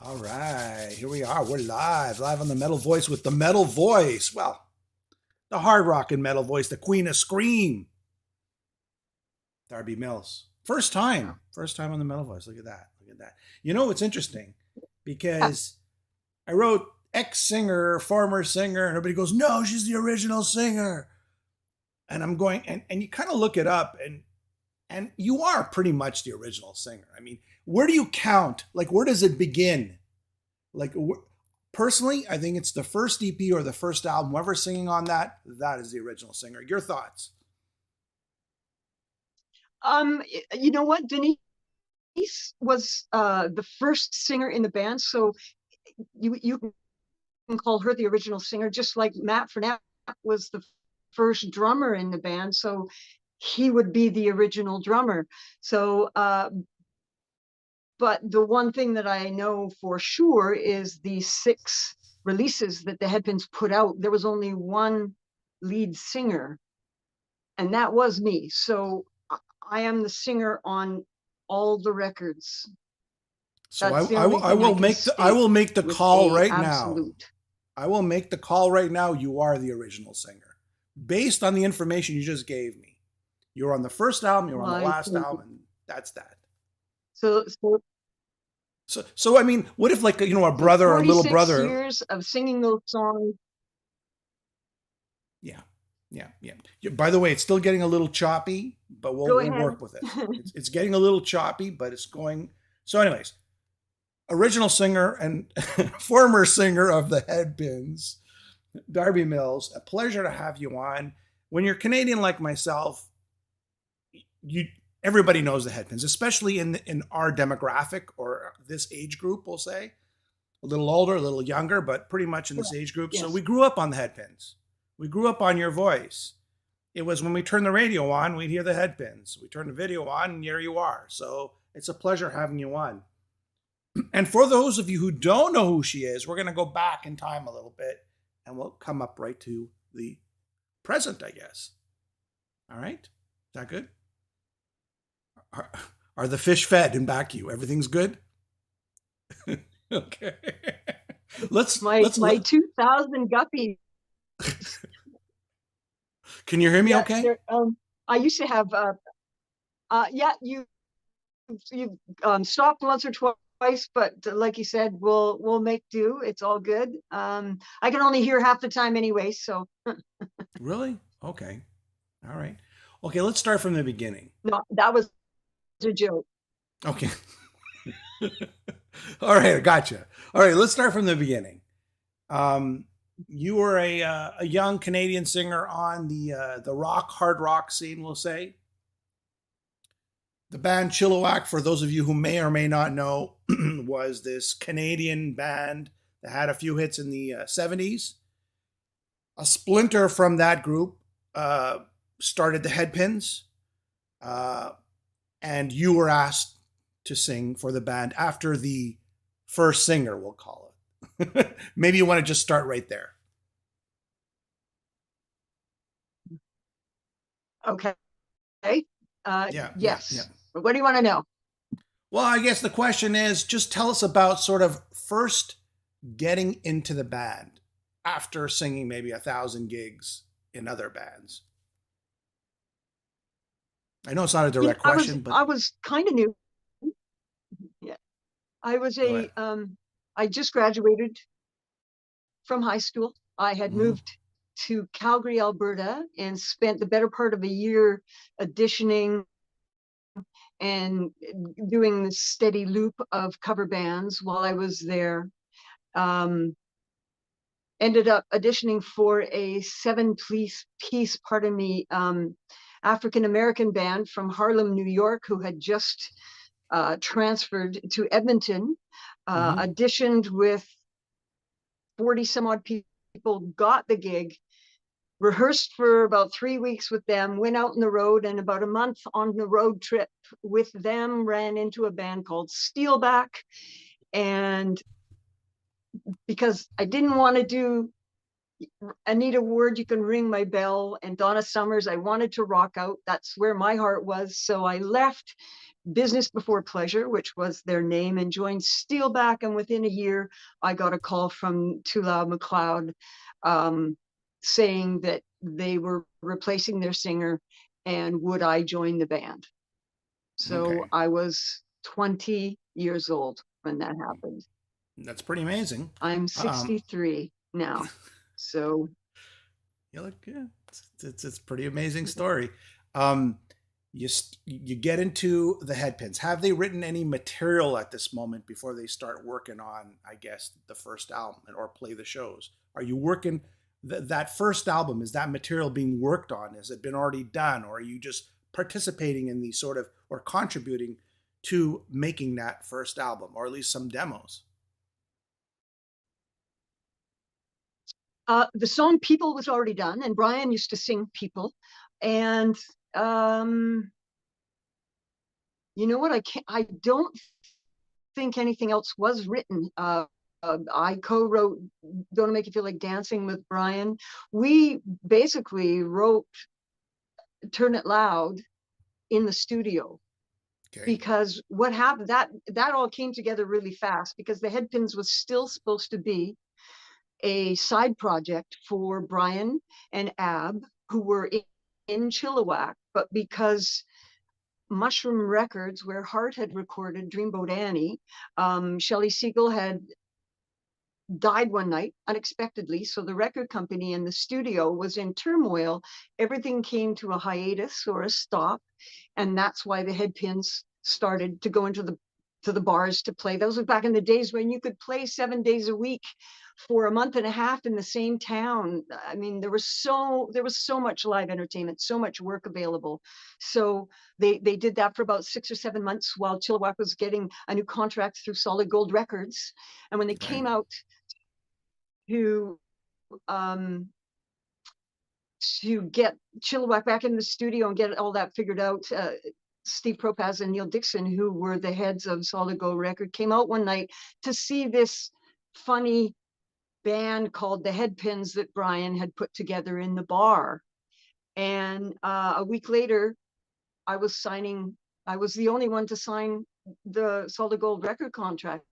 All right, here we are. We're live on the Metal Voice with the Metal Voice. Well, the hard rock and metal voice, the Queen of Scream, Darby Mills. First time on the Metal Voice. Look at that. Look at that. You know, it's interesting because I wrote ex-singer, former singer, and everybody goes, no, she's the original singer. And I'm going, and you kind of look it up, and you are pretty much the original singer. I mean, where do you count? Like, where does it begin? Like, personally, I think it's the first EP or the first album. Whoever's singing on that, that is the original singer. Your thoughts? You know what? Denise was the first singer in the band, so you can call her the original singer, just like Matt Fernap was the first drummer in the band, so he would be the original drummer. So, but the one thing that I know for sure is the 6 releases that the Headpins put out. There was only one lead singer, and that was me. So I am the singer on all the records. So That's the only I thing I will can make I will make the with call a right now. absolute. I will make the call right now. You are the original singer, based on the information you just gave me. You're on the first album. You're on the last album. And that's that. So, so, So I mean, what if, like, a so brother or a little 46 brother? years of singing those songs. Yeah, yeah. By the way, it's still getting a little choppy, but Go we'll ahead. work with it. It's getting a little choppy, but it's going. So, anyways, original singer and former singer of the Headpins, Darby Mills. A pleasure to have you on. When you're Canadian like myself, you everybody knows the Headpins, especially in our demographic or this age group. We'll say a little older, a little younger, but pretty much in this age group. So Yes. we grew up on the Headpins. We grew up on your voice. It was when we turned the radio on, we'd hear the Headpins. We turned the video on, and here you are. So it's a pleasure having you on. And for those of you who don't know who she is, we're going to go back in time a little bit, and we'll come up right to the present, I guess. All right? Is that good? Are the fish fed and back you? Everything's good? Okay. My 2000 guppies. Can you hear me Yeah, okay? I used to have yeah, you stopped once or twice, but like you said, we'll make do. It's all good. I can only hear half the time anyway, so Really? Okay. All right. Okay, let's start from the beginning. no, that was a joke. Okay. All right, I gotcha. All right, let's start from the beginning. You were a young Canadian singer on the hard rock scene, we'll say. The band Chilliwack, for those of you who may or may not know, was this Canadian band that had a few hits in the 70s. A splinter from that group started the Headpins, and you were asked to sing for the band after the first singer, we'll call it. Maybe you want to just start right there. Okay. Yeah, Yes. yeah. What do you want to know? Well, I guess the question is, just tell us about sort of first getting into the band after singing maybe 1,000 gigs in other bands. I know it's not a direct question, but I was kind of new. Yeah. I was go ahead. I just graduated from high school. I had Mm-hmm. moved to Calgary, Alberta, and spent the better part of a year auditioning and doing this steady loop of cover bands while I was there. Um, Ended up auditioning for a 7-piece, pardon me, African American band from Harlem, New York, who had just transferred to Edmonton. Mm-hmm. Auditioned with 40 some odd people, got the gig, rehearsed for about 3 weeks with them, went out on the road, and about a month on the road trip with them, ran into a band called Steelback. And because I didn't want to do Anita Ward, You Can Ring My Bell, and Donna Summers, I wanted to rock out. That's where my heart was. So I left, Business Before Pleasure, which was their name, and joined Steelback. And within a year, I got a call from Too Loud McLeod saying that they were replacing their singer and would I join the band. So Okay. I was 20 years old when that happened. That's pretty amazing. I'm Um, 63 now. So you look, yeah, it's a pretty amazing story. Um, you get into the Headpins. Have they written any material at this moment before they start working on, I guess, the first album or play the shows? Are you working that first album? Is that material being worked on? Has it been already done, or are you just participating in the sort of or contributing to making that first album, or at least some demos? the song People was already done, and Brian used to sing People. And um, you know what? I don't think anything else was written. I co-wrote "Don't Make You Feel Like Dancing" with Brian. We basically wrote "Turn It Loud" in the studio, Okay. because what happened, that all came together really fast, because the Headpins was still supposed to be a side project for Brian and Ab, who were in Chilliwack, but because Mushroom Records, where Hart had recorded Dreamboat Annie, Shelley Siegel had died one night unexpectedly. So the record company and the studio was in turmoil. Everything came to a hiatus or a stop. And that's why the Headpins started to go into the bars to play. Those were back in the days when you could play 7 days a week for a month and a half in the same town. I mean, there was so much live entertainment, so much work available. So they did that for about 6 or 7 months while Chilliwack was getting a new contract through Solid Gold Records. And when they Right. came out to um, get Chilliwack back in the studio and get all that figured out, Steve Propaz and Neil Dixon, who were the heads of Solid Gold Record, came out one night to see this funny band called the Headpins that Brian had put together in the bar. And a week later, I was the only one to sign the Solid Gold Record contract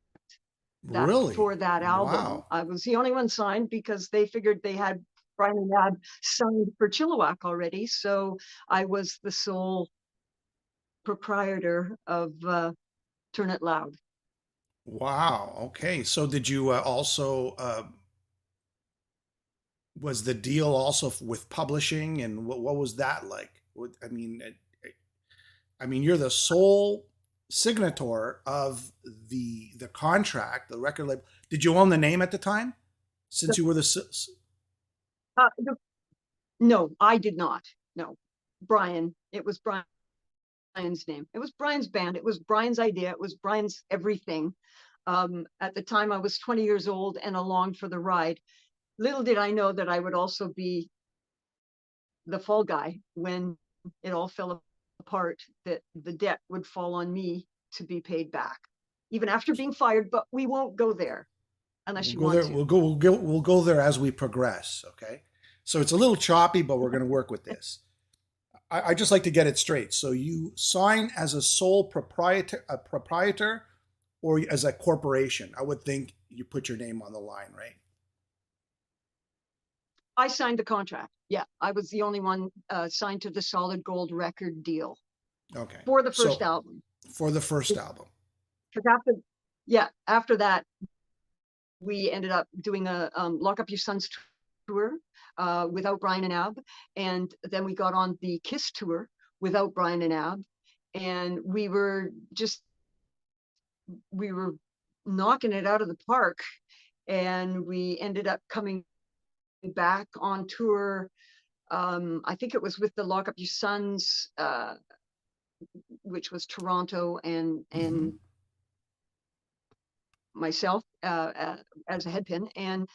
that Really? for that album. Wow. I was the only one signed because they figured they had Brian and Ab signed for Chilliwack already. So I was the sole proprietor of Turn It Loud. Wow. Okay. So did you also was the deal also with publishing, and what was that like? I mean, I mean, you're the sole signator of the contract, the record label. Did you own the name at the time? Since you were Uh, no, I did not. No, Brian. It was Brian's name. It was Brian's band. It was Brian's idea. It was Brian's everything. At the time, I was 20 years old and along for the ride. Little did I know that I would also be the fall guy when it all fell apart, that the debt would fall on me to be paid back, even after being fired. But we won't go there unless we'll you go want there. to. We'll go there as we progress. Okay. So it's a little choppy, but we're going to work with this. I just like to get it straight. So you sign as a sole proprietor, or as a corporation. I would think you put your name on the line, right? I signed the contract. Yeah, I was the only one signed to the Solid Gold Record deal Okay. for the first So album. for the first album. After, yeah, after that, we ended up doing a Lock Up Your Sons tour without Brian and Ab, and then we got on the Kiss tour without Brian and Ab, and we were knocking it out of the park, and we ended up coming back on tour. I think it was with the Lock Up Your Sons, which was Toronto, and Mm-hmm. myself as a headpin. And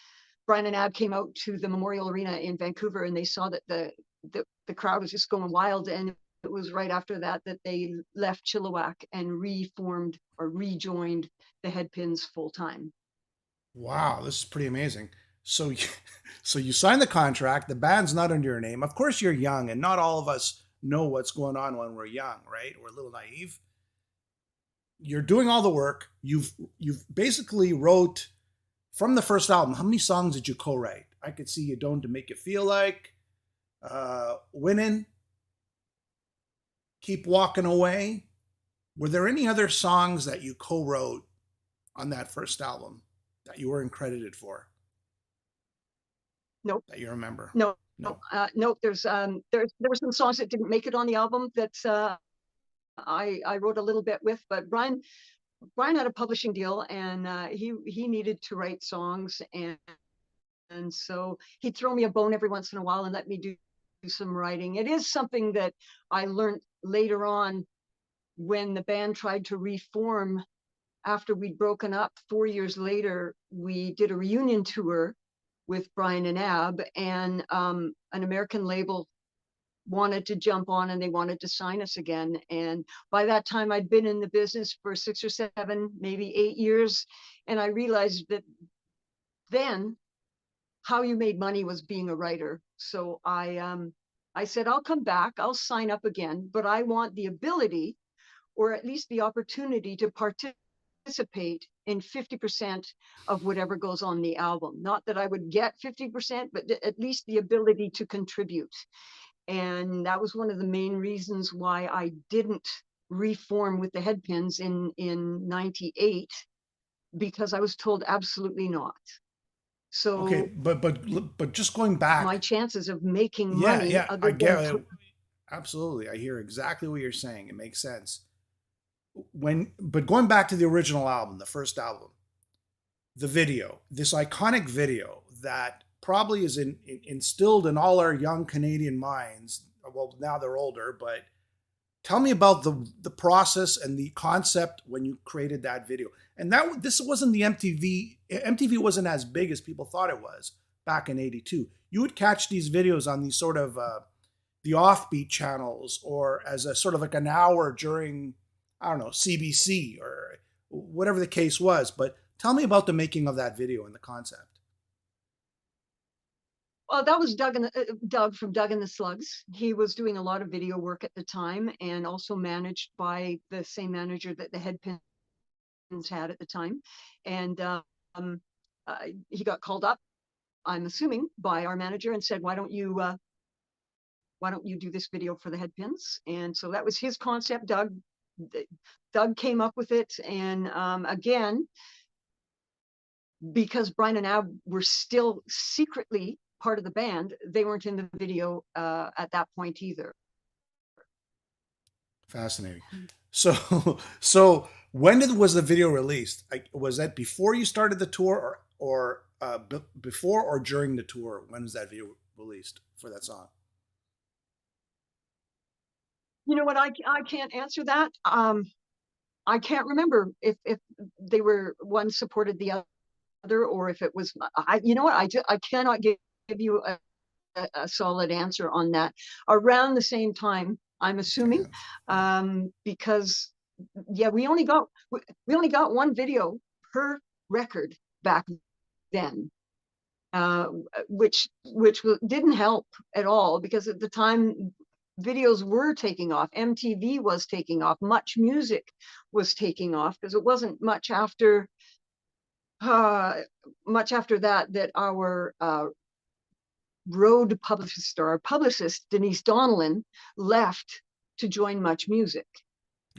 Brian and Ab came out to the Memorial Arena in Vancouver, and they saw that the crowd was just going wild. And it was right after that that they left Chilliwack and reformed or rejoined the Headpins full time. Wow, this is pretty amazing. So, so you sign the contract. The band's not under your name. Of course, you're young, and not all of us know what's going on when we're young, right? We're a little naive. you're doing all the work. You've basically wrote from the first album. How many songs did you co-write? I could see you don't to make you feel like, winning, keep walking away. Were there any other songs that you co-wrote on that first album that you weren't credited for Nope. that you remember? No. No. Nope. There were some songs that didn't make it on the album that I wrote a little bit with, but Brian had a publishing deal, and he needed to write songs, and so he'd throw me a bone every once in a while and let me do some writing. It is something that I learned later on when the band tried to reform after we'd broken up. 4 years later, we did a reunion tour with Brian and Ab, and an American label wanted to jump on and they wanted to sign us again. And by that time, I'd been in the business for 6 or 7, maybe 8 years. And I realized that then how you made money was being a writer. So I said, I'll come back, I'll sign up again, but I want the ability, or at least the opportunity, to participate in 50% of whatever goes on the album. Not that I would get 50%, but at least the ability to contribute. And that was one of the main reasons why I didn't reform with the Headpins in 98, because I was told absolutely not. So Okay, but just going back, my chances of making yeah, money, yeah, I other get than it. Absolutely. I hear exactly what you're saying. It makes sense. But going back to the original album, the first album, the video, this iconic video that probably is instilled in all our young Canadian minds. Well, now they're older, but tell me about the process and the concept when you created that video. And this wasn't the MTV. MTV wasn't as big as people thought it was back in '82. You would catch these videos on these sort of the offbeat channels, or as a sort of like an hour during, I don't know, CBC or whatever the case was. But tell me about the making of that video and the concept. Well, that was Doug from Doug and the Slugs. He was doing a lot of video work at the time, and also managed by the same manager that the Headpins had at the time. And he got called up, I'm assuming, by our manager and said, why don't you do this video for the Headpins? And so that was his concept. Doug came up with it. And again, because Brian and Ab were still secretly part of the band, they weren't in the video at that point either. Fascinating. So when was the video released? Was that before you started the tour, or before or during the tour? When was that video released for that song? You know what? I can't answer that. I can't remember if they were, one supported the other, or if it was. You know what? I cannot give you a solid answer on that. Around the same time, I'm assuming, because yeah, we only got one video per record back then, which didn't help at all, because at the time videos were taking off, MTV was taking off, Much Music was taking off, because it wasn't much after that our road publicist, or our publicist, Denise Donnellan, left to join Much Music.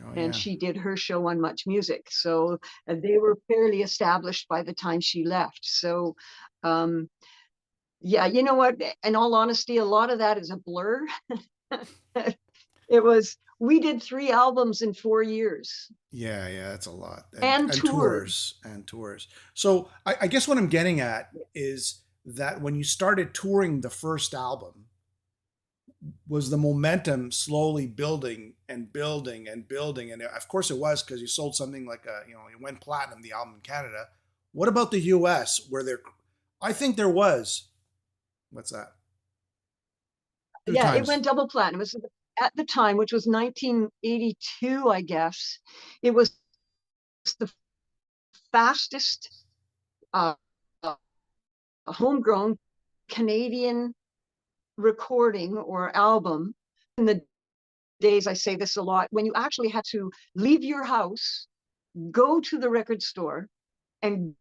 Oh, and yeah. She did her show on Much Music. So they were fairly established by the time she left. So yeah, you know what? In all honesty, a lot of that is a blur. We did 3 albums in 4 years. Yeah, that's a lot. And tours. So I guess what I'm getting at is that when you started touring the first album, was the momentum slowly building and building and building? And of course it was, because you sold something like it went platinum, the album in Canada. What about the US, where I think there was, what's that? 2 yeah, times. It went double platinum. It was at the time, which was 1982, I guess. It was the fastest homegrown Canadian recording or album. In the days, I say this a lot, when you actually had to leave your house go to the record store and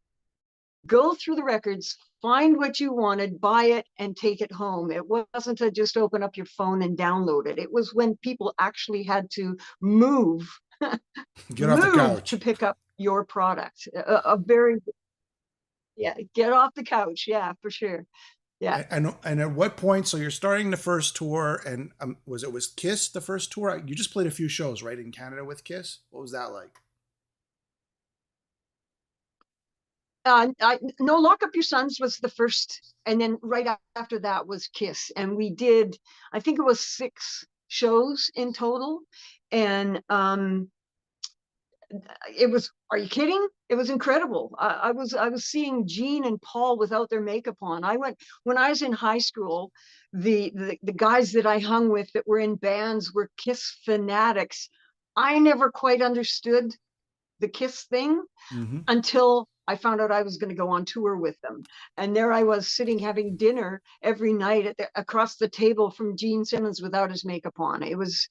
go through the records, find what you wanted, buy it, and take it home. It wasn't to just open up your phone and download it. It was when people actually had to move, Get off the move to couch. pick up your product. A very, yeah, get off the couch. Yeah, for sure. Yeah. And at what point? So you're starting the first tour, and was Kiss the first tour? You just played a few shows, right, in Canada with Kiss. What was that like? No, Lock Up Your Sons was the first, and then right after that was Kiss, and we did, I think it was 6 shows in total, and it was, are you kidding? It was incredible. I was seeing Gene and Paul without their makeup on. I went when I was in high school. The guys that I hung with that were in bands were Kiss fanatics. I never quite understood the Kiss thing Mm-hmm. until I found out I was going to go on tour with them. And there I was sitting having dinner every night across the table from Gene Simmons without his makeup on. It was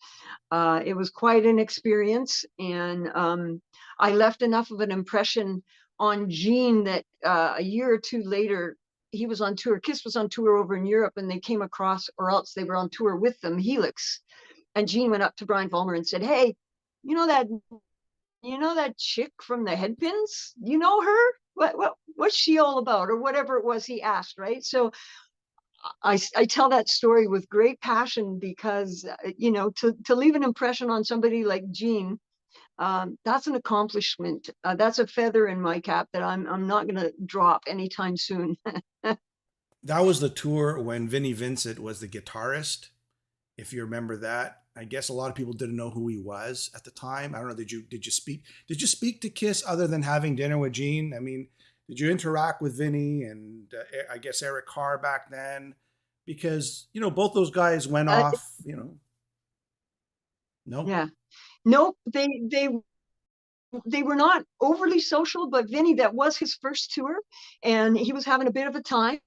quite an experience, and I left enough of an impression on Gene that a year or two later he was on tour. Kiss was on tour over in Europe, and they came across, or else they were on tour with them, Helix. And Gene went up to Brian Vollmer and said, "Hey, you know that chick from the Headpins? You know her? What's she all about?" Or whatever it was he asked, right? So I tell that story with great passion because to leave an impression on somebody like Gene, that's an accomplishment. That's a feather in my cap that I'm not going to drop anytime soon. That was the tour when Vinnie Vincent was the guitarist. If you remember that, I guess a lot of people didn't know who he was at the time. I don't know. Did you speak to Kiss other than having dinner with Gene? I mean, did you interact with Vinnie and I guess Eric Carr back then? Because both those guys went uh, off. No. yeah, nope. They were not overly social, but Vinny, that was his first tour, and he was having a bit of a time.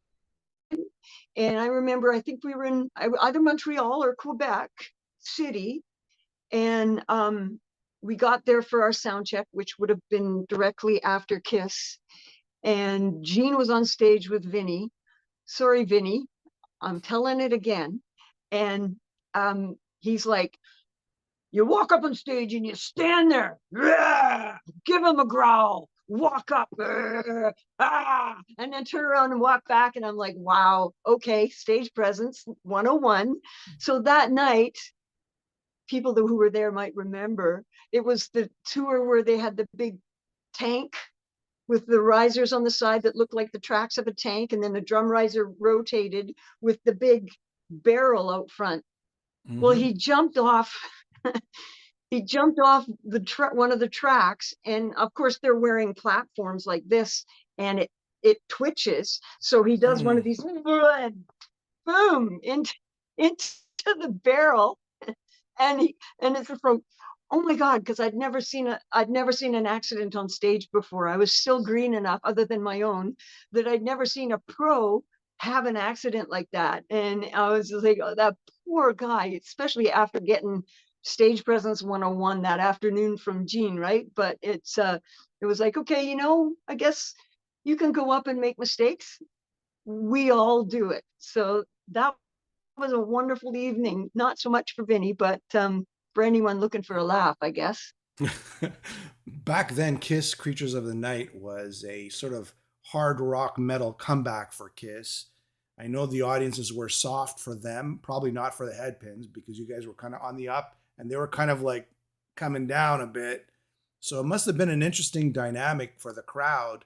And I remember, I think we were in either Montreal or Quebec City, and we got there for our sound check, which would have been directly after Kiss. And Gene was on stage with Vinny. Sorry, Vinny, I'm telling it again. And he's like, "You walk up on stage and you stand there, give him a growl, walk up, and then turn around and walk back." And I'm like, wow, okay, stage presence 101. So that night, people who were there might remember, it was the tour where they had the big tank with the risers on the side that looked like the tracks of a tank, and then the drum riser rotated with the big barrel out front. Well, Mm-hmm. he jumped off. He jumped off one of the tracks, and of course they're wearing platforms like this, and it twitches. So he does one of Mm. these, boom, into the barrel, and it's just like, oh my god, because I'd never seen an accident on stage before. I was still green enough, other than my own, that I'd never seen a pro have an accident like that. And I was just like, oh, that poor guy, especially after getting stage presence 101 that afternoon from Gene, right? But it was like, okay, I guess you can go up and make mistakes. We all do it. So that was a wonderful evening. Not so much for Vinny, but for anyone looking for a laugh, I guess. Back then, Kiss Creatures of the Night was a sort of hard rock metal comeback for Kiss. I know the audiences were soft for them, probably not for the Headpins, because you guys were kind of on the up and they were kind of like coming down a bit. So it must have been an interesting dynamic for the crowd.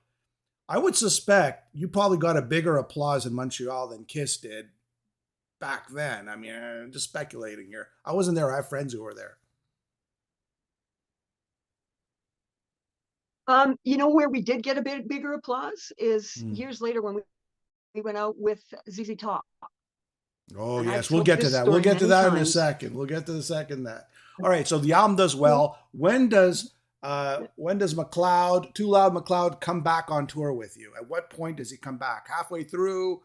I would suspect you probably got a bigger applause in Montreal than Kiss did back then. I mean, I'm just speculating here. I wasn't there. I have friends who were there. Where we did get a bit bigger applause is Mm. years later when we went out with ZZ Top. Oh, And I've yes. We'll told get to this that. We'll story get to many that in a times. second. We'll get to the second that. All right. So the album does well. When does McLeod, Too Loud McLeod, come back on tour with you? At what point does he come back? Halfway through?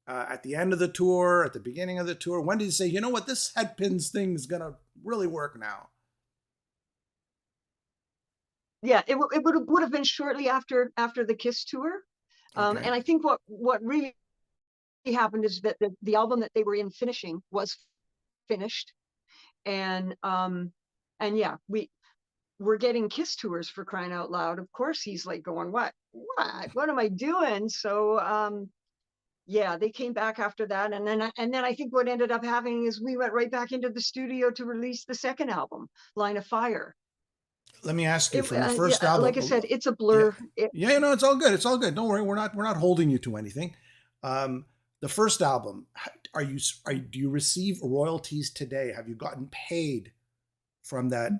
At the end of the tour? At the beginning of the tour? When did he say, you know what, this Headpins thing is going to really work now? yeah, it would have been shortly after the Kiss tour. Okay. And I think what really happened is that the album that they were in finishing was finished, and yeah, we're getting Kiss tours, for crying out loud. Of course, he's like going, what am I doing? So yeah, they came back after that, and then I think what ended up happening is we went right back into the studio to release the second album, Line of Fire. Let me ask you, from the Yeah, first like I album. said, it's a Yeah, blur. yeah, no, it's all good. It's all good. Don't worry. We're not holding you to anything. Um, the first album. Do you receive royalties today? Have you gotten paid from that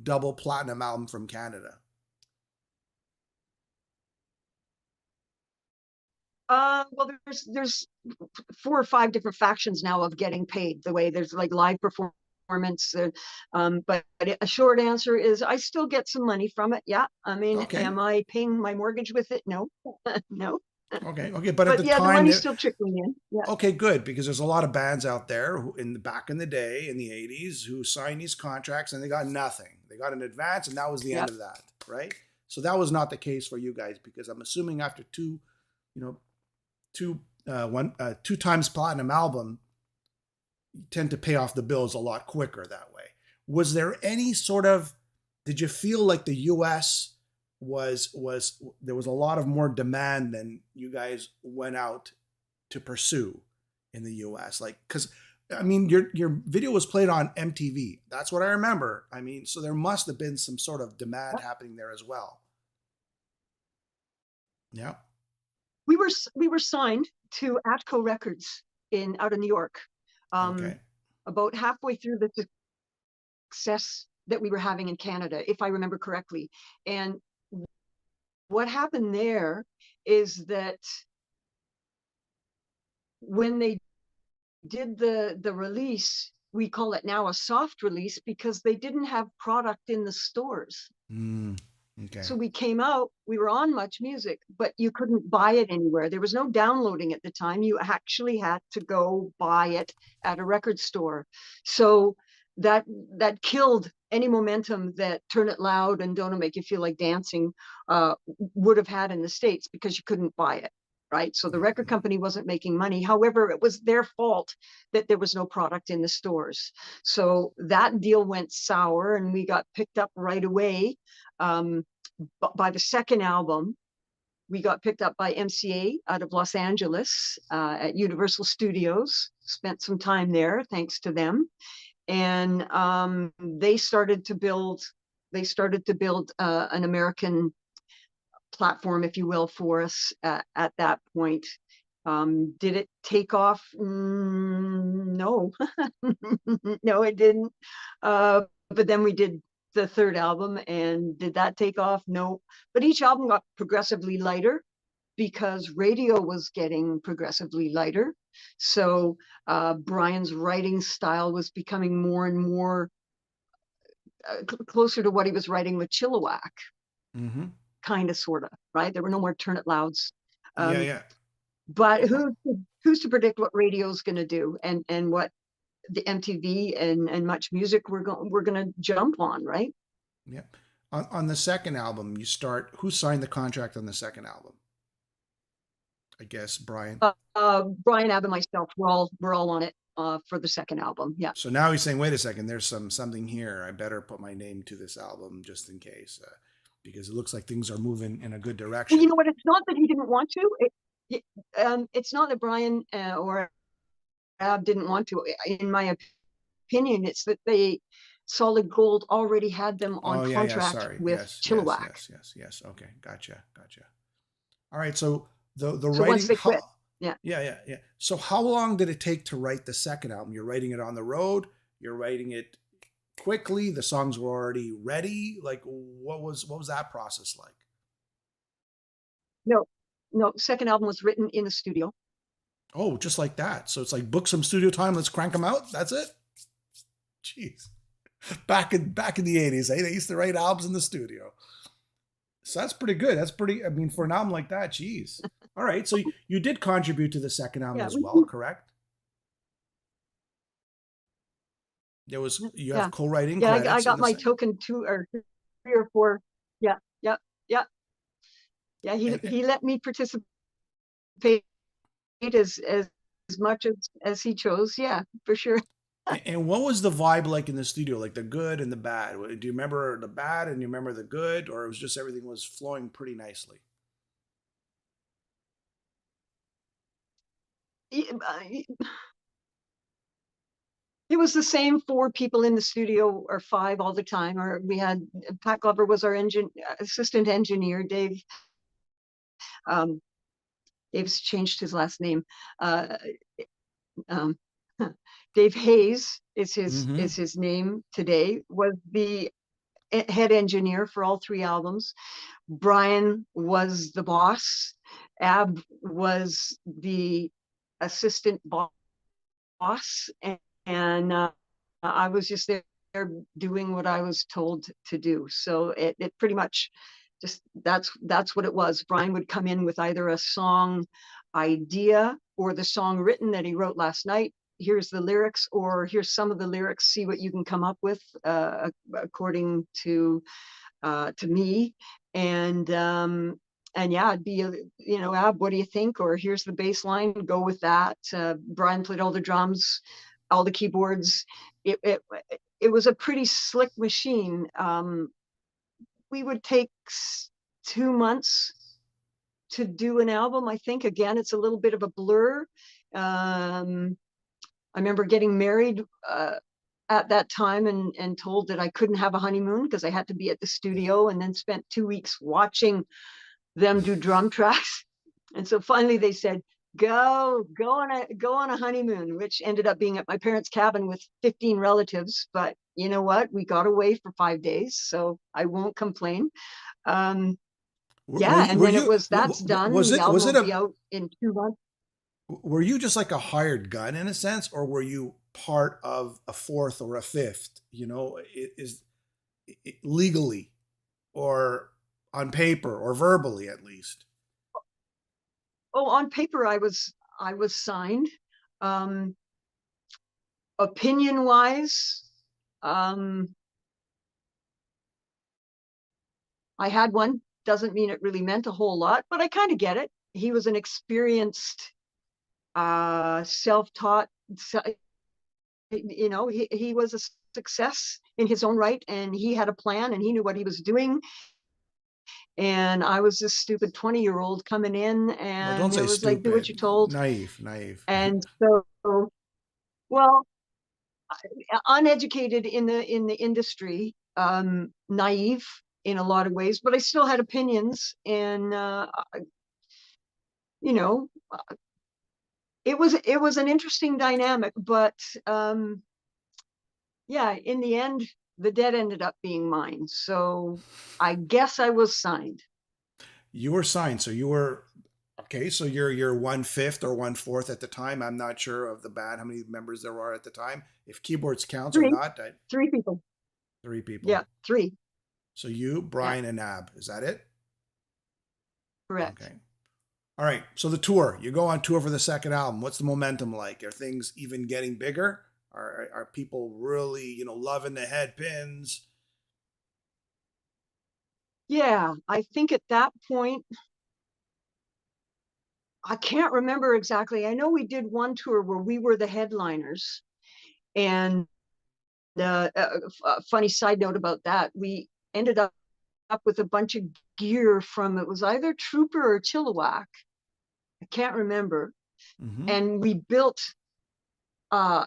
double platinum album from Canada? Well, there's 4 or 5 different factions now of getting paid. The way there's like live performance, but a short answer is I still get some money from it. Yeah, I mean, Okay. am I paying my mortgage with it? No, no. Okay. Okay. But at But the yeah, the time, money's there. still trickling in. Yeah, Okay, good, because there's a lot of bands out there who, back in the day, in the '80s, who signed these contracts and they got nothing. They got an advance, and that was the yeah. end of that, right? So that was not the case for you guys, because I'm assuming after two, you know, two times platinum album, you tend to pay off the bills a lot quicker that way. Was there any sort of, did you feel like the US was there was a lot of more demand than you guys went out to pursue in the US? Like, because I mean, your video was played on MTV. That's what I remember. I mean, so there must have been some sort of demand happening there as well. Yeah. We were signed to Atco Records in out of New York. Okay. About halfway through the success that we were having in Canada, if I remember correctly. And what happened there is that when they did the release, we call it now a soft release because they didn't have product in the stores. Okay. So we came out, we were on Much Music, but you couldn't buy it anywhere. There was no downloading at the time. You actually had to go buy it at a record store. So that killed any momentum that Turn It Loud and Don't Make You Feel Like Dancing would have had in the States, because you couldn't buy it. Right. So the record company wasn't making money. However, it was their fault that there was no product in the stores. So that deal went sour and we got picked up right away. But by the second album, we got picked up by MCA out of Los Angeles at Universal Studios. Spent some time there, thanks to them, and they started to build. They started to build an American platform, if you will, for us at that point. Did it take off? No, no, it didn't. But then we did the third album, and did that take off? No. But each album got progressively lighter because radio was getting progressively lighter. So Brian's writing style was becoming more and more closer to what he was writing with Chilliwack. Mm-hmm. Kind of, sort of, right? There were no more Turn It Louds. Yeah, yeah. But who's to predict what radio's going to do, and what the MTV and Much Music we're going to jump on, right? Yeah. On the second album, you start. Who signed the contract on the second album? I guess Brian. Brian, Ab, and myself, we're all on it for the second album. Yeah. So now he's saying, wait a second, there's something here. I better put my name to this album just in case, because it looks like things are moving in a good direction. Well, you know what? It's not that he didn't want to. It's not that Brian or Ab didn't want to. In my opinion, it's that Solid Gold already had them on contract Sorry. with Yes, Chilliwack. yes. Okay, gotcha. All right, so the So writing. once they quit, yeah. So how long did it take to write the second album? You're writing it on the road. You're writing it quickly. The songs were already ready. Like, what was that process like? No. Second album was written in the studio. Oh, just like that. So it's like, book some studio time. Let's crank them out. That's it. Jeez. Back in the 80s, they used to write albums in the studio. So that's pretty good. That's pretty, I mean, for an album like that, geez. All right. So you did contribute to the second album as well, correct? You have co-writing. Yeah, I got my token 2 or 3 or 4. Yeah. Yeah, yeah. He And he let me participate as much as he chose. Yeah, for sure. and what was the vibe like in the studio, like the good and the bad? Do you remember the bad and you remember the good, or it was just everything was flowing pretty nicely? It was the same four people in the studio or five all the time. Or we had Pat Glover was our assistant engineer. Um, Dave's changed his last name. Uh, um, Dave Hayes Mm-hmm. is his name today. Was the head engineer for all three albums. Brian was the boss. Ab was the assistant boss, and I was just there doing what I was told to do. So it pretty much just that's what it was. Brian would come in with either a song idea or the song written that he wrote last night. Here's the lyrics, or here's some of the lyrics. See what you can come up with according to me. And yeah, it'd be Ab, what do you think? Or here's the bass line, go with that. Brian played all the drums, all the keyboards. It was a pretty slick machine. We would take 2 months to do an album. I think again, it's a little bit of a blur. I remember getting married at that time and told that I couldn't have a honeymoon because I had to be at the studio, and then spent 2 weeks watching them do drum tracks. And so finally they said, go on a honeymoon, which ended up being at my parents' cabin with 15 relatives. But you know what? We got away for 5 days, so I won't complain. Um, yeah, and Were then it you was that's done. was The it album was it will be a out in 2 months. were you just like a hired gun in a sense, or were you part of a fourth or a fifth? You know, legally or on paper or verbally at least. Oh, on paper I was signed. Um, Opinion wise, um, I had one. Doesn't mean it really meant a whole lot, but I kind of get it. He was an experienced, self-taught. He was a success in his own right, and he had a plan, and he knew what he was doing. And I was this stupid 20-year-old coming in, Well, don't and it say was like, do what stupid. you're told. Naive, naive. And so, well, uneducated in the industry, naive in a lot of ways, but I still had opinions, and you know, it was an interesting dynamic, but yeah, in the end, the debt ended up being mine. So I guess I was signed. You were signed, so you were okay. So you're one fifth or one fourth at the time. I'm not sure of the band how many members there are at the time. If keyboards counts or Three, not, three people. three people. Yeah, three. So you, Yeah, Brian, and Ab. Is that it? correct. Okay. All right. So the tour. You go on tour for the second album. What's the momentum like? Are things even getting bigger? Are people really loving the headpins? Yeah, I think at that point, I can't remember exactly. I know we did one tour where we were the headliners. And funny side note about that, we ended up with a bunch of gear from, it was either Trooper or Chilliwack. I can't remember. Mm-hmm. And we built I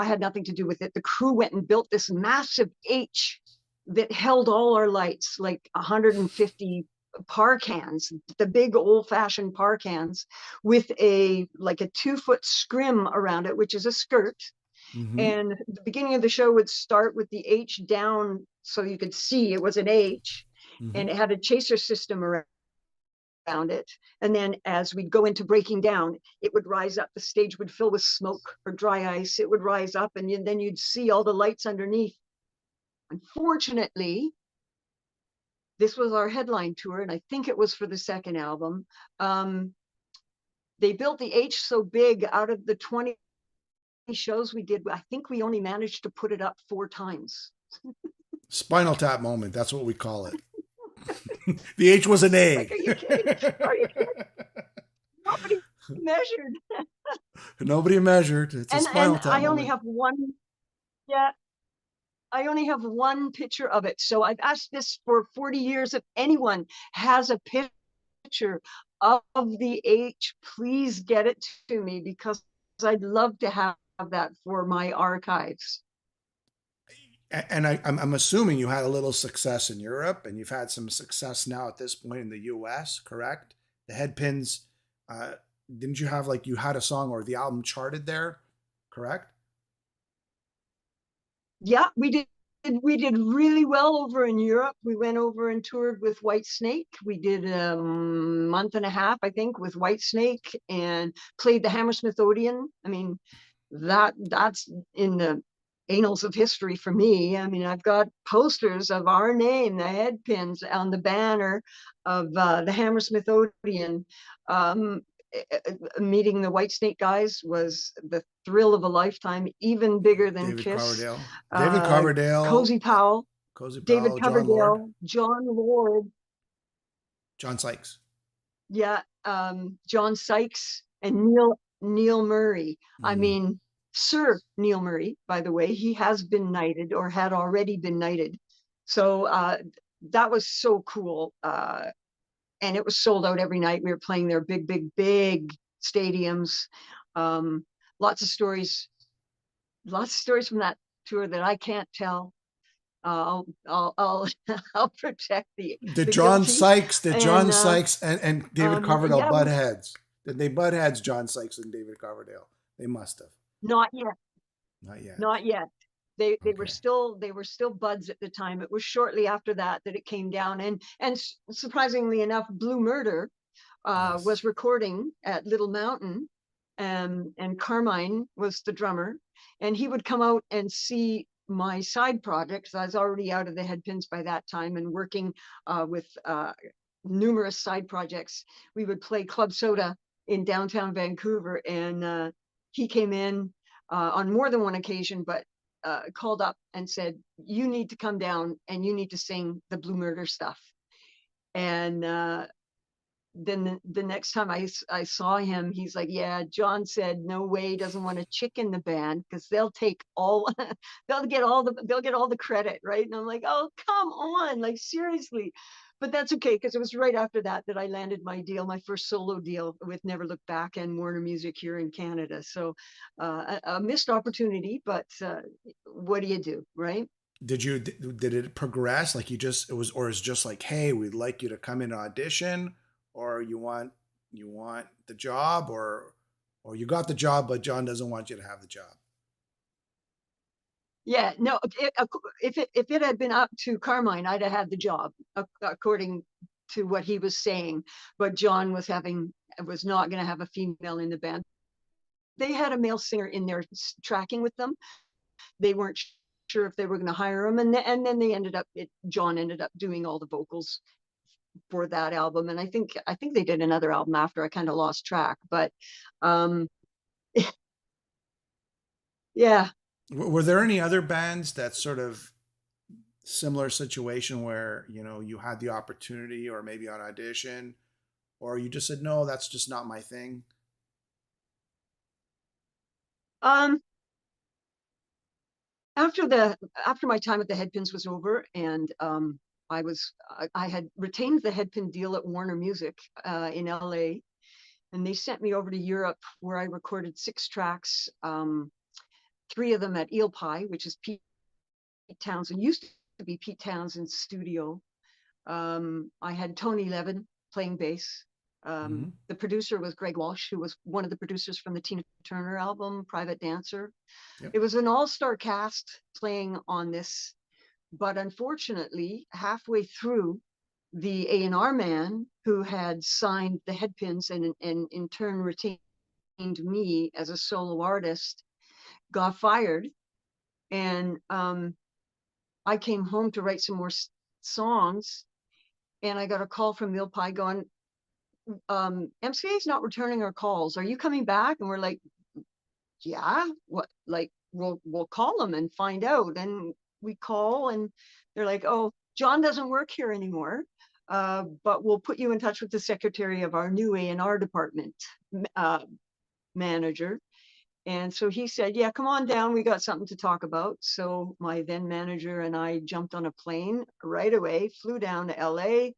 had nothing to do with it. The crew went and built this massive H that held all our lights, like 150 par cans, the big old fashioned par cans, with a like a 2 foot scrim around it, which is a skirt. Mm-hmm. And the beginning of the show would start with the H down so you could see it was an H, Mm-hmm. and it had a chaser system around it. And then as we'd go into breaking down, it would rise up. The stage would fill with smoke or dry ice. It would rise up, and then you'd see all the lights underneath. Unfortunately, this was our headline tour, and I think it was for the second album. Um, they built the H so big, out of the 20 shows we did, I think we only managed to put it up 4 times. Spinal Tap moment. That's what we call it. The H was an Like, A. are you kidding? Are you kidding? Nobody measured. Nobody measured. It's a And Spinal Tap I only moment. have one. Yeah, I only have one picture of it. So I've asked this for 40 years. If anyone has a picture of the H, please get it to me, because I'd love to have that for my archives. And I'm assuming you had a little success in Europe, and you've had some success now at this point in the U.S. Correct? The Headpins. Uh, didn't you have like you had a song or the album charted there? Correct? Yeah, we did really well over in Europe. We went over and toured with Whitesnake. We did a month and a half, I think, with Whitesnake, and played the Hammersmith Odeon. I mean, that's in the annals of history for me. I mean, I've got posters of our name, the Headpins, on the banner of the Hammersmith Odeon. Um, Meeting the Whitesnake guys was the thrill of a lifetime, even bigger than David Kiss. Coverdale. David Uh, Coverdale. Cozy Powell, Cozy David Powell. John Lord. Coverdale, John Lord, John Sykes. yeah, John Sykes, and Neil Murray. I Mm. mean, Sir Neil Murray, by the way, he has been knighted, or had already been knighted. So that was so cool. And it was sold out every night. We were playing their big, big, big stadiums. Um, lots of stories, lots of stories from that tour that I can't tell. I'll I'll protect Did the John guilty. Sykes, did And John Sykes and David Coverdale yeah, butt heads? Did they butt heads, John Sykes and David Coverdale? They must have. not yet, Not yet. not yet. They Okay. were still buds at the time. It was shortly after that that it came down, and surprisingly enough, Blue Murder Yes. was recording at Little Mountain, and Carmine was the drummer, and he would come out and see my side projects. I was already out of the Headpins by that time and working with numerous side projects. We would play Club Soda in downtown Vancouver, and he came in on more than one occasion, but called up and said, "You need to come down and you need to sing the Blue Murder stuff." And then the next time I saw him, he's like, "Yeah, John said no way he doesn't want a chick in the band, because they'll take all they'll get all the credit, right?" And I'm like, "Oh, come on, like seriously." But that's okay, because it was right after that that I landed my deal, my first solo deal with Never Look Back and Warner Music here in Canada. So a missed opportunity, but what do you do, right? Did it progress like you just it was or is just like, hey, we'd like you to come in and audition, or you want the job, or you got the job but John doesn't want you to have the job? Yeah, no, if it had been up to Carmine, I'd have had the job, according to what he was saying. But John was not going to have a female in the band. They had a male singer in there tracking with them. They weren't sure if they were going to hire him, and then John ended up doing all the vocals for that album. And I think they did another album after. I kind of lost track, but um, yeah. Were there any other bands that sort of similar situation where you had the opportunity or maybe on audition, or you just said no, that's just not my thing? Um, after my time at the Headpins was over, and I had retained the Headpin deal at Warner Music in LA, and they sent me over to Europe, where I recorded 6 tracks, 3 of them at Eel Pie, which is Pete Townsend, used to be Pete Townsend's studio. I had Tony Levin playing bass. Mm-hmm. The producer was Greg Walsh, who was one of the producers from the Tina Turner album, Private Dancer. Yep. It was an all-star cast playing on this, but unfortunately, halfway through, the A&R man who had signed the Headpins and in turn retained me as a solo artist got fired. And I came home to write some more songs, and I got a call from Eel Pie going, "MCA is not returning our calls. Are you coming back?" And we're like, "Yeah, what, like, we'll call them and find out." And we call, and they're like, "Oh, John doesn't work here anymore. but we'll put you in touch with the secretary of our new A&R department manager. And so he said, yeah, come on down. We got something to talk about. So my then manager and I jumped on a plane right away, flew down to LA,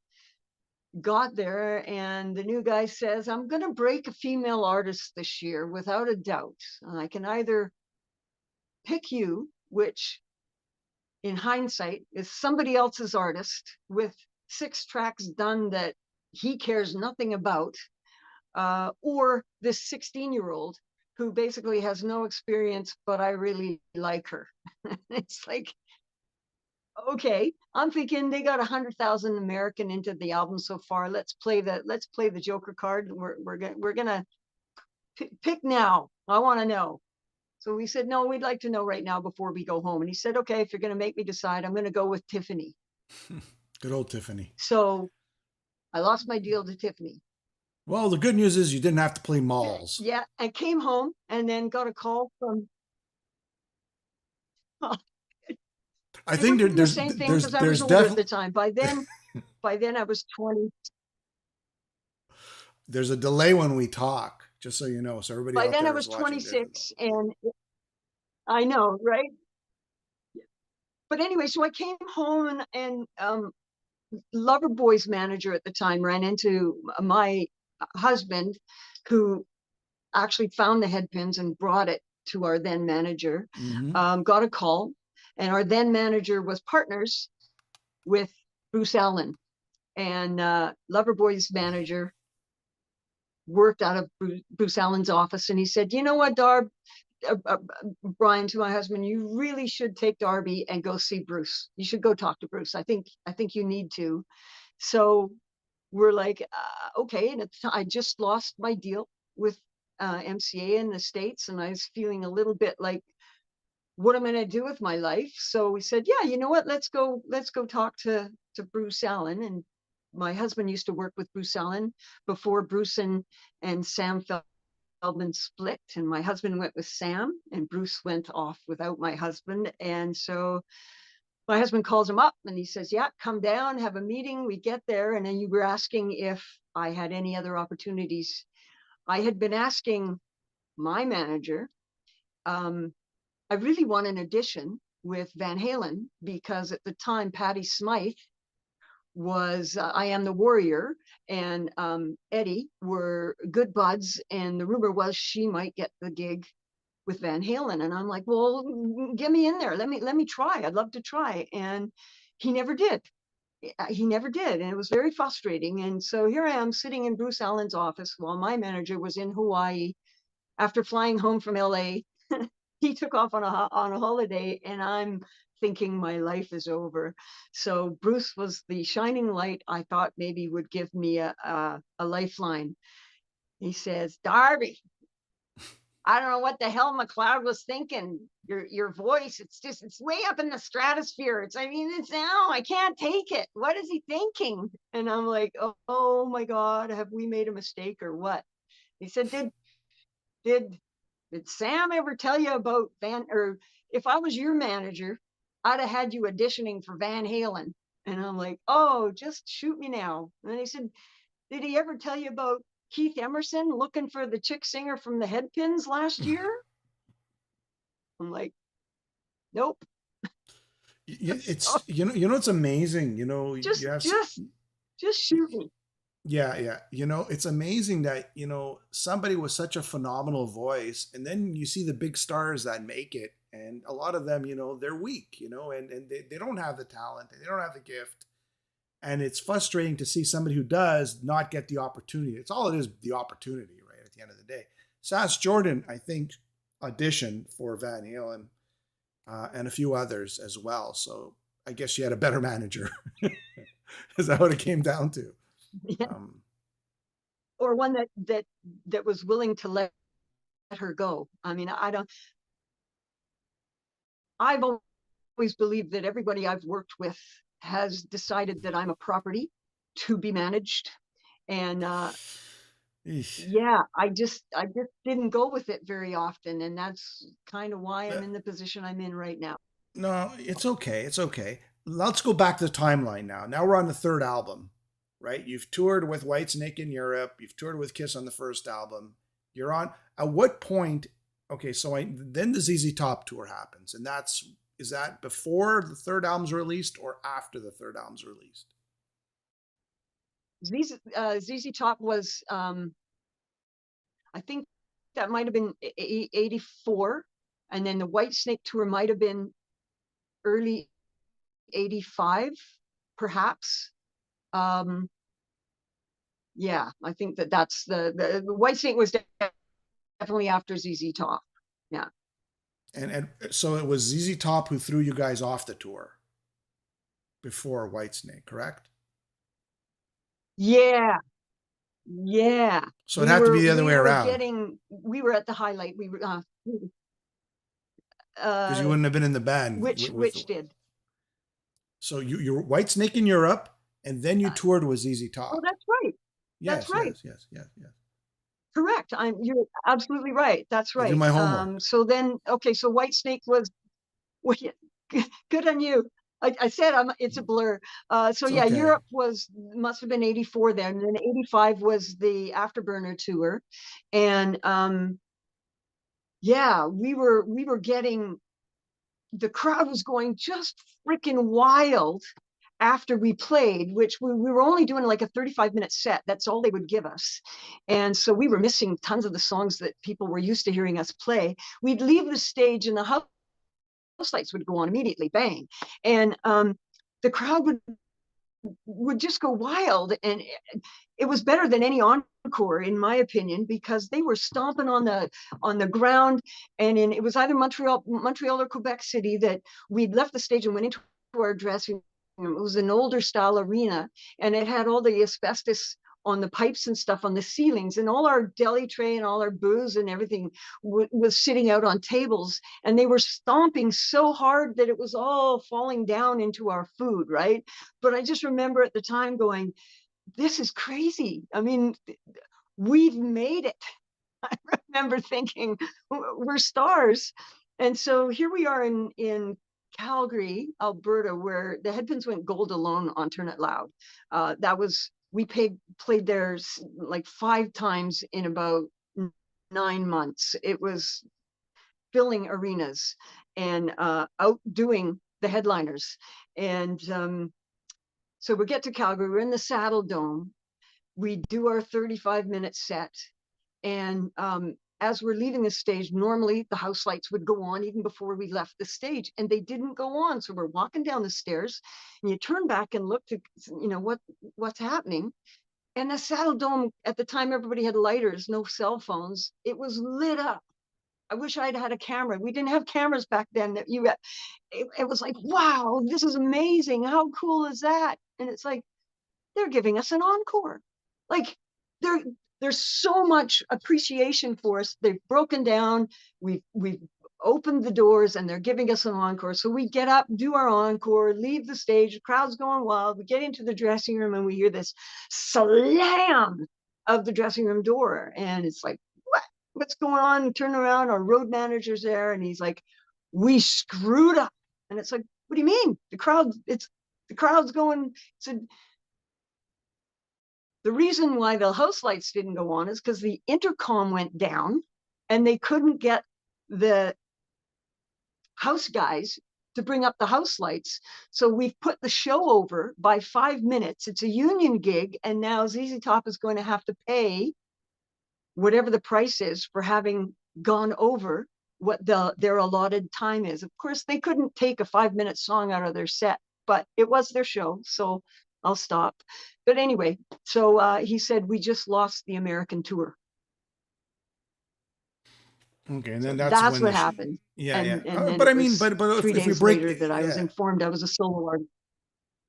got there, and the new guy says, I'm going to break a female artist this year without a doubt. I can either pick you, which in hindsight is somebody else's artist with 6 tracks done that he cares nothing about, or this 16-year-old who basically has no experience, but I really like her. It's like, okay, I'm thinking they got 100,000 American into the album so far. Let's play the Joker card. We're gonna pick now. I want to know. So we said, no, we'd like to know right now before we go home. And he said, okay, if you're going to make me decide, I'm going to go with Tiffany. Good old Tiffany. So I lost my deal to Tiffany. Well, the good news is you didn't have to play malls. Yeah, I came home and then got a call from. I think the same thing because I was older at the time. By then I was 20. There's a delay when we talk, just so you know. So everybody. By then I was 26, and I know, right? But anyway, so I came home and Loverboy's manager at the time ran into my husband, who actually found the Headpins and brought it to our then manager. Got a call, and our then manager was partners with Bruce Allen, and Loverboy's manager worked out of Bruce Allen's office, and he said, you know what, Darb, Brian, to my husband, you really should take Darby and go see Bruce. You should go talk to Bruce. I think you need to. So we're like, okay. And I just lost my deal with MCA in the States, and I was feeling a little bit like, what am I going to do with my life? So we said, yeah, you know what? Let's go talk to Bruce Allen. And my husband used to work with Bruce Allen before Bruce and Sam Feldman split, and my husband went with Sam, and Bruce went off without my husband. And so my husband calls him up and he says, yeah, come down, have a meeting. We get there, and then you were asking if I had any other opportunities. I had been asking my manager, I really want an audition with Van Halen, because at the time Patti Smythe was I Am the Warrior and Eddie were good buds, and the rumor was she might get the gig with Van Halen. And I'm like, well, get me in there. Let me try. I'd love to try. And he never did. And it was very frustrating. And so here I am sitting in Bruce Allen's office while my manager was in Hawaii after flying home from LA. He took off on a holiday, and I'm thinking my life is over. So Bruce was the shining light I thought maybe would give me a lifeline. He says, Darby, I don't know what the hell McLeod was thinking. Your voice, it's way up in the stratosphere. I can't take it. What is he thinking? And I'm like, oh my God, have we made a mistake or what? He said, did Sam ever tell you about or if I was your manager, I'd have had you auditioning for Van Halen. And I'm like, oh, just shoot me now. And then he said, did he ever tell you about Keith Emerson looking for the chick singer from the Headpins last year? I'm like, nope. It's it's amazing. Just shoot me. Yeah. It's amazing that, somebody with such a phenomenal voice, and then you see the big stars that make it, and a lot of them, they're weak, and they don't have the talent, they don't have the gift. And it's frustrating to see somebody who does not get the opportunity. It's all it is, the opportunity, right? At the end of the day. Sass Jordan, I think, auditioned for Van Halen and a few others as well. So I guess she had a better manager. Is that what it came down to? Yeah. Or one that was willing to let her go. I've always believed that everybody I've worked with has decided that I'm a property to be managed. And yeah, I just didn't go with it very often. And that's kind of why I'm in the position I'm in right now. No, it's okay. It's okay. Let's go back to the timeline now. Now we're on the third album. right? You've toured with Whitesnake in Europe. You've toured with Kiss on the first album. You're on. At what point? Okay, so then the ZZ Top tour happens, and is that before the third album's released or after the third album's released? ZZ Top was, I think that might have been 84, and then the Whitesnake tour might have been early 85, perhaps. Yeah, I think that's the Whitesnake was definitely after ZZ Top. Yeah. And so it was ZZ Top who threw you guys off the tour before Whitesnake, correct? Yeah. Yeah. So it had to be the other way around We were at the highlight. We were, because you wouldn't have been in the band. Which did. So you're Whitesnake in Europe, and then you toured with ZZ Top. Oh, that's right. Yes, that's right. Yes. Correct. You're absolutely right. That's right. I do my homework. So Whitesnake was, well, good on you. I said it's a blur. So yeah, okay. Europe must have been 84 then, and then 85 was the Afterburner tour, and yeah, we were getting, the crowd was going just freaking wild after we played, which we were only doing like a 35-minute set. That's all they would give us. And so we were missing tons of the songs that people were used to hearing us play. We'd leave the stage and the house lights would go on immediately, bang. And the crowd would just go wild. And it was better than any encore, in my opinion, because they were stomping on the ground. And it was either Montreal or Quebec City that we'd left the stage and went into our dressing room. It was an older style arena, and it had all the asbestos on the pipes and stuff on the ceilings, and all our deli tray and all our booze and everything was sitting out on tables, and they were stomping so hard that it was all falling down into our food, right? But I just remember at the time going, this is crazy. I mean, we've made it. I remember thinking, we're stars. And so here we are in Calgary, Alberta, where the Headpins went gold alone on Turn It Loud. We played there like 5 times in about 9 months. It was filling arenas and outdoing the headliners. And so we get to Calgary, we're in the Saddle Dome. We do our 35-minute set. And as we're leaving the stage, normally the house lights would go on even before we left the stage, and they didn't go on. So we're walking down the stairs, and you turn back and look to, what's happening. And the Saddle Dome, at the time, everybody had lighters, no cell phones. It was lit up. I wish I'd had a camera. We didn't have cameras back then. It was like, wow, this is amazing. How cool is that? And it's like, they're giving us an encore. Like, there's so much appreciation for us. They've broken down. We've opened the doors, and they're giving us an encore. So we get up, do our encore, leave the stage. The crowd's going wild. We get into the dressing room, and we hear this slam of the dressing room door. And it's like, what's going on? Turn around, our road manager's there, and he's like, we screwed up. And it's like, what do you mean? The crowd's going. The reason why the house lights didn't go on is because the intercom went down, and they couldn't get the house guys to bring up the house lights. So we've put the show over by 5 minutes. It's a union gig, and now ZZ Top is going to have to pay whatever the price is for having gone over what their allotted time is. Of course, they couldn't take a 5-minute song out of their set, but it was their show, so I'll stop. But anyway, so he said, we just lost the American tour. Okay, and then so that's what happened. Yeah, and, yeah. And but I mean, but 3 if we days break later that I was informed I was a solo artist.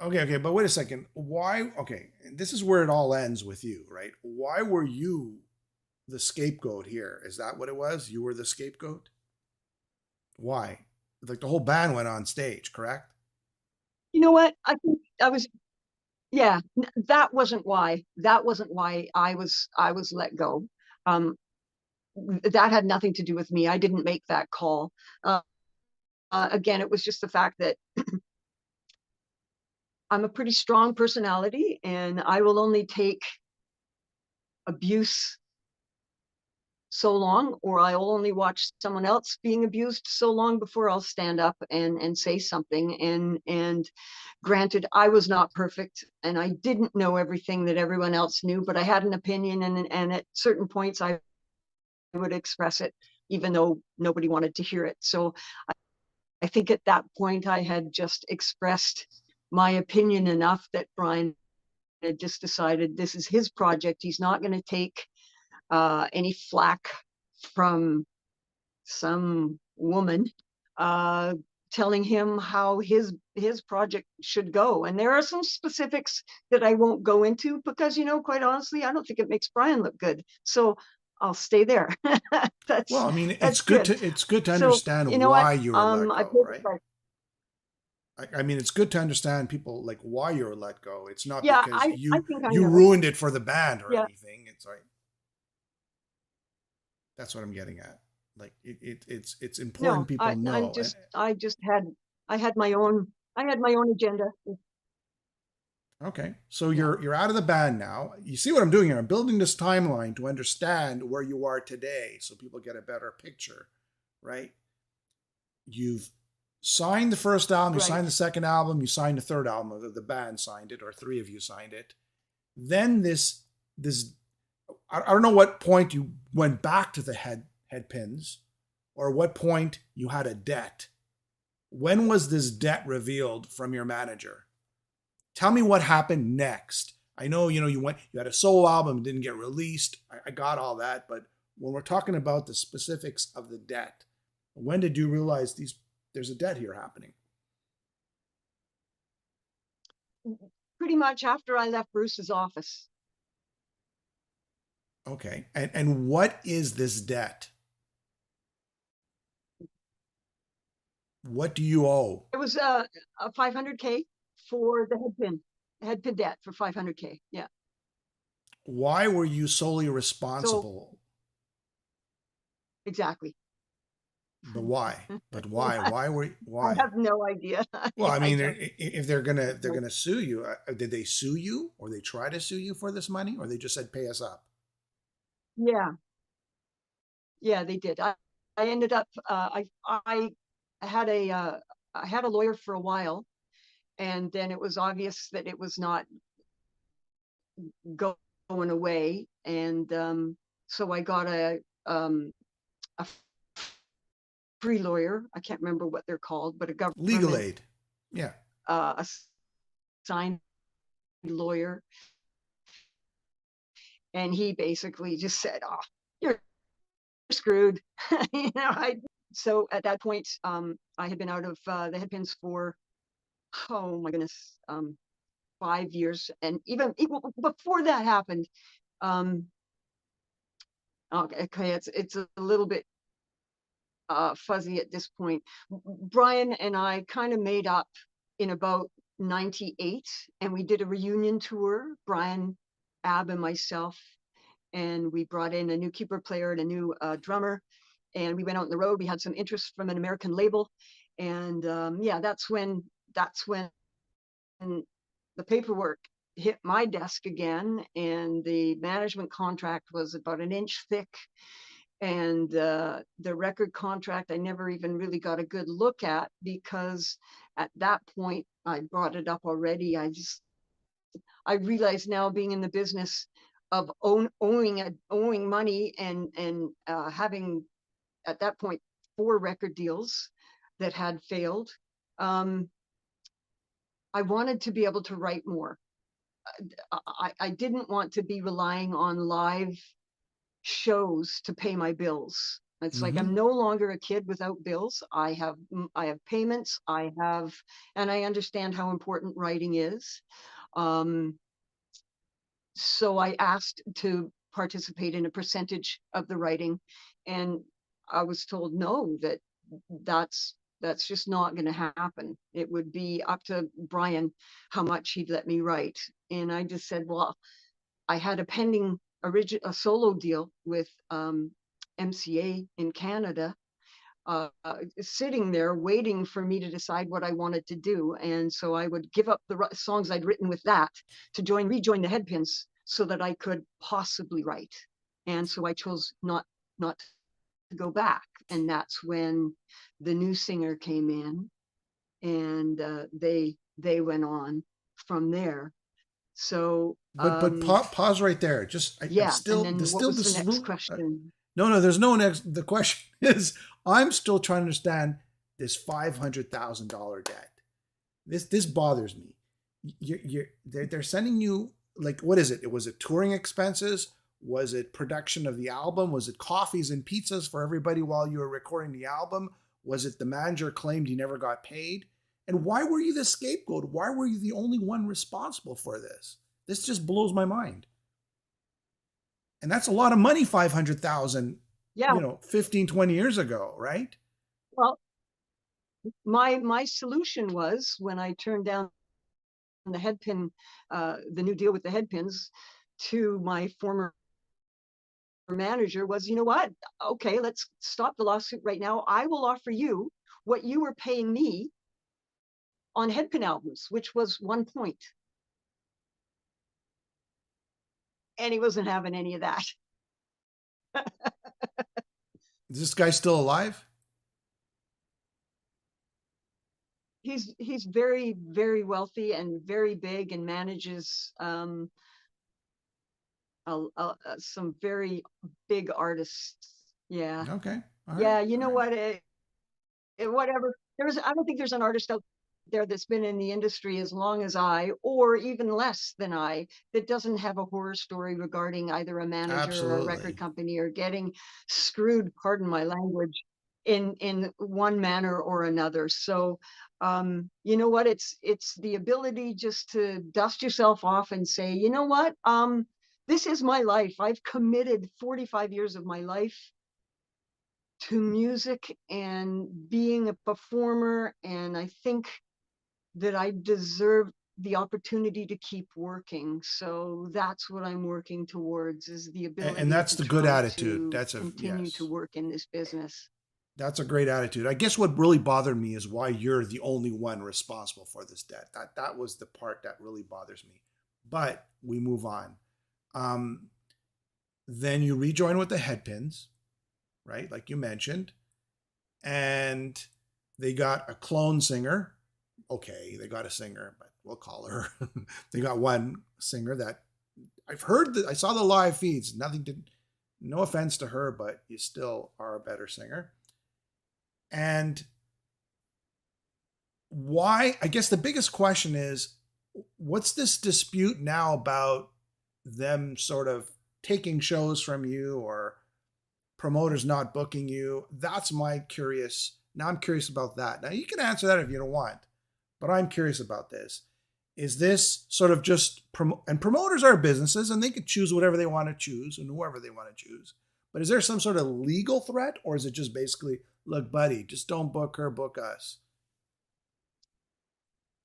Okay, but wait a second. Why? Okay, this is where it all ends with you, right? Why were you the scapegoat here? Is that what it was? You were the scapegoat? Why? Like the whole band went on stage, correct? You know what? I think I was, yeah, that wasn't why. That wasn't why I was let go. That had nothing to do with me. I didn't make that call. Again, it was just the fact that I'm a pretty strong personality, and I will only take abuse so long, or I'll only watch someone else being abused so long before I'll stand up and say something. And granted, I was not perfect, and I didn't know everything that everyone else knew, but I had an opinion, and at certain points I would express it, even though nobody wanted to hear it. So I think at that point I had just expressed my opinion enough that Brian had just decided this is his project. He's not going to take any flack from some woman telling him how his project should go. And there are some specifics that I won't go into because, you know, quite honestly, I don't think it makes Brian look good. So I'll stay there. Well, I mean, That's good. it's good to So understand you know what? why you were let I go, paid the right? price. I mean, it's good to understand people like why you were let go. It's not Yeah, because I think I you know. ruined it for the band or Yeah. anything. It's like that's what I'm getting at. Like it's important No, people know. I had my own agenda. Okay, so Yeah. you're out of the band now. You see what I'm doing here? I'm building this timeline to understand where you are today, so people get a better picture, right? You've signed the first album, you Right. signed the second album, you signed the third album. The band signed it, or three of you signed it. Then this I don't know what point you went back to the headpins, or what point you had a debt. When was this debt revealed from your manager? Tell me what happened next. I know, you had a solo album, didn't get released. I got all that. But when we're talking about the specifics of the debt, when did you realize there's a debt here happening? Pretty much after I left Bruce's office. Okay. And what is this debt? What do you owe? It was a 500K for the headpin debt for 500K. Yeah. Why were you solely So responsible? exactly. But why? But why? I Why? have no idea. Well, I I mean, don't if they're gonna if they're know. gonna sue you, did they sue you, or they try to sue you for this money, or they just said pay us up? Yeah. Yeah, they did. I ended up I had I had a lawyer for a while, and then it was obvious that it was not going away, and so I got a free lawyer. I can't remember what they're called, but a Legal government aid. Yeah. assigned lawyer, and he basically just said, "Oh, you're screwed." You know, so at that point, I had been out of the headpins for, oh my goodness, 5 years, and even before that happened, um, okay, it's a little bit fuzzy at this point. Brian and I kind of made up in about 98, and we did a reunion tour, Brian, Ab, and myself, and we brought in a new keyboard player and a new drummer, and we went out on the road. We had some interest from an American label, and yeah, that's when the paperwork hit my desk again, and the management contract was about an inch thick, and the record contract I never even really got a good look at, because at that point, I brought it up already, I realize now, being in the business of owing money, and having at that point 4 record deals that had failed, um, I wanted to be able to write more. I didn't want to be relying on live shows to pay my bills. It's like Mm-hmm. I'm no longer a kid without bills. I have payments. And I understand how important writing is. Um, so I asked to participate in a percentage of the writing, and I was told no, that's that's just not going to happen. It would be up to Brian how much he'd let me write. And I just said, well, I had a pending a solo deal with MCA in Canada, sitting there waiting for me to decide what I wanted to do. And so I would give up the songs I'd written with that to rejoin the Headpins so that I could possibly write. And so I chose not to go back. And that's when the new singer came in, and they went on from there. So But pause right there. Just I'm yeah. And still then what was the this is next question? no, there's no next. The question is, I'm still trying to understand this $500,000 debt. This bothers me. They're sending you, like, what is it? Was it touring expenses? Was it production of the album? Was it coffees and pizzas for everybody while you were recording the album? Was it the manager claimed he never got paid? And why were you the scapegoat? Why were you the only one responsible for this? This just blows my mind. And that's a lot of money, 500,000, Yeah. 15, 20 years ago, right? Well, my solution was, when I turned down the Headpin, the new deal with the Headpins, to my former manager, was, you know what? Okay, let's stop the lawsuit right now. I will offer you what you were paying me on Headpin albums, which was 1 point. And he wasn't having any of that. Is this guy still alive? He's very, very wealthy and very big, and manages some very big artists. Yeah. Okay. All Yeah. right. You know All right. what? Whatever. I don't think there's an artist out there that's been in the industry as long as I, or even less than I, that doesn't have a horror story regarding either a manager or a record Absolutely. company, or getting screwed, pardon my language, in one manner or another. So you know what? It's the ability just to dust yourself off and say, you know what? This is my life. I've committed 45 years of my life to music and being a performer, and I think that I deserve the opportunity to keep working. So that's what I'm working towards, is the And ability that's to the good try attitude. to That's continue to yes. work in this business. That's a great attitude. I guess what really bothered me is why you're the only one responsible for this debt. That was the part that really bothers me. But we move on. Um, then you rejoin with the Headpins, right? Like you mentioned, and they got a clone singer. Okay, they got a singer, but we'll call her. They got one singer that I've heard that I saw the live feeds. No offense to her, but you still are a better singer. And why? I guess the biggest question is, what's this dispute now about them sort of taking shows from you, or promoters not booking you? That's my curious. Now I'm curious about that. Now you can answer that if you don't want, but I'm curious about this. Is this sort of just and promoters are businesses and they could choose whatever they want to choose and whoever they want to choose. But is there some sort of legal threat, or is it just basically, look, buddy, just don't book her, book us?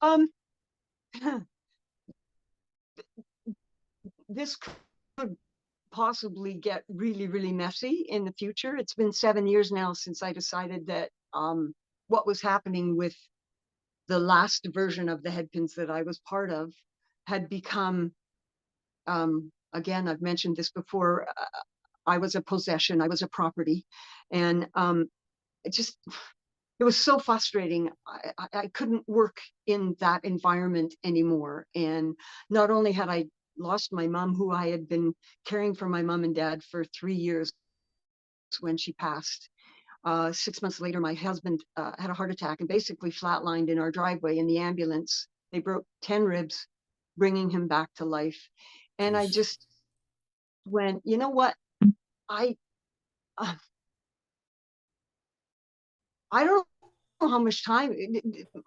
Um, this could possibly get really, really messy in the future. It's been 7 years now since I decided that what was happening with the last version of the Headpins that I was part of had become, again, I've mentioned this before, I was a possession, I was a property. And it was so frustrating. I couldn't work in that environment anymore. And not only had I lost my mom, who I had been caring for my mom and dad for 3 years when she passed. 6 months later, my husband had a heart attack and basically flatlined in our driveway in the ambulance. They broke 10 ribs, bringing him back to life. And I Jeez. just went, you know what? I uh, I don't know how much time.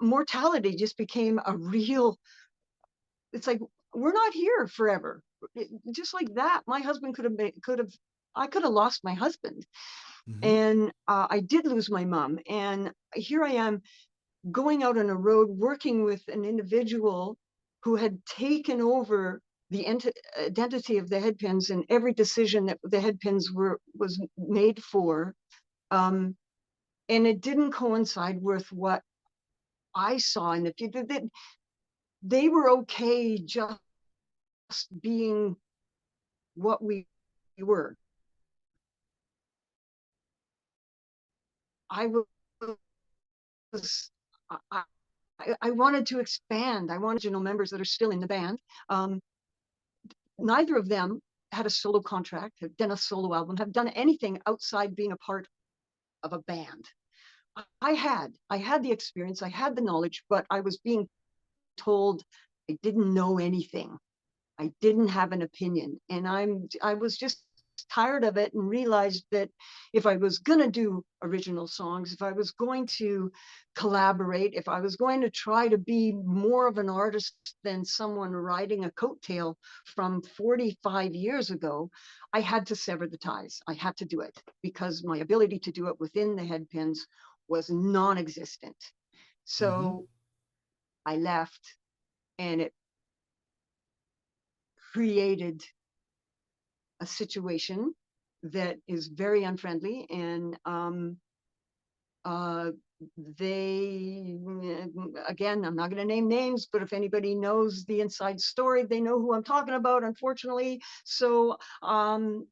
Mortality just became a real. It's like, we're not here forever. Just like that, my husband I could have lost my husband. Mm-hmm. And I did lose my mom. And here I am, going out on a road, working with an individual who had taken over the identity of the Headpins, and every decision that the Headpins was made for. and it didn't coincide with what I saw in the future. That they were okay just being what we were. I was I, I wanted to expand. I wanted original members that are still in the band. Neither of them had a solo contract, have done a solo album, have done anything outside being a part of a band. I had the experience, I had the knowledge, but I was being told I didn't know anything. I didn't have an opinion, and I was just tired of it, and realized that if I was going to do original songs, if I was going to collaborate, if I was going to try to be more of an artist than someone riding a coattail from 45 years ago, I had to sever the ties. I had to do it because my ability to do it within the Headpins was non-existent. So I left, and it created a situation that is very unfriendly, and they, again, I'm not going to name names, but if anybody knows the inside story, they know who I'm talking about, unfortunately. So I'm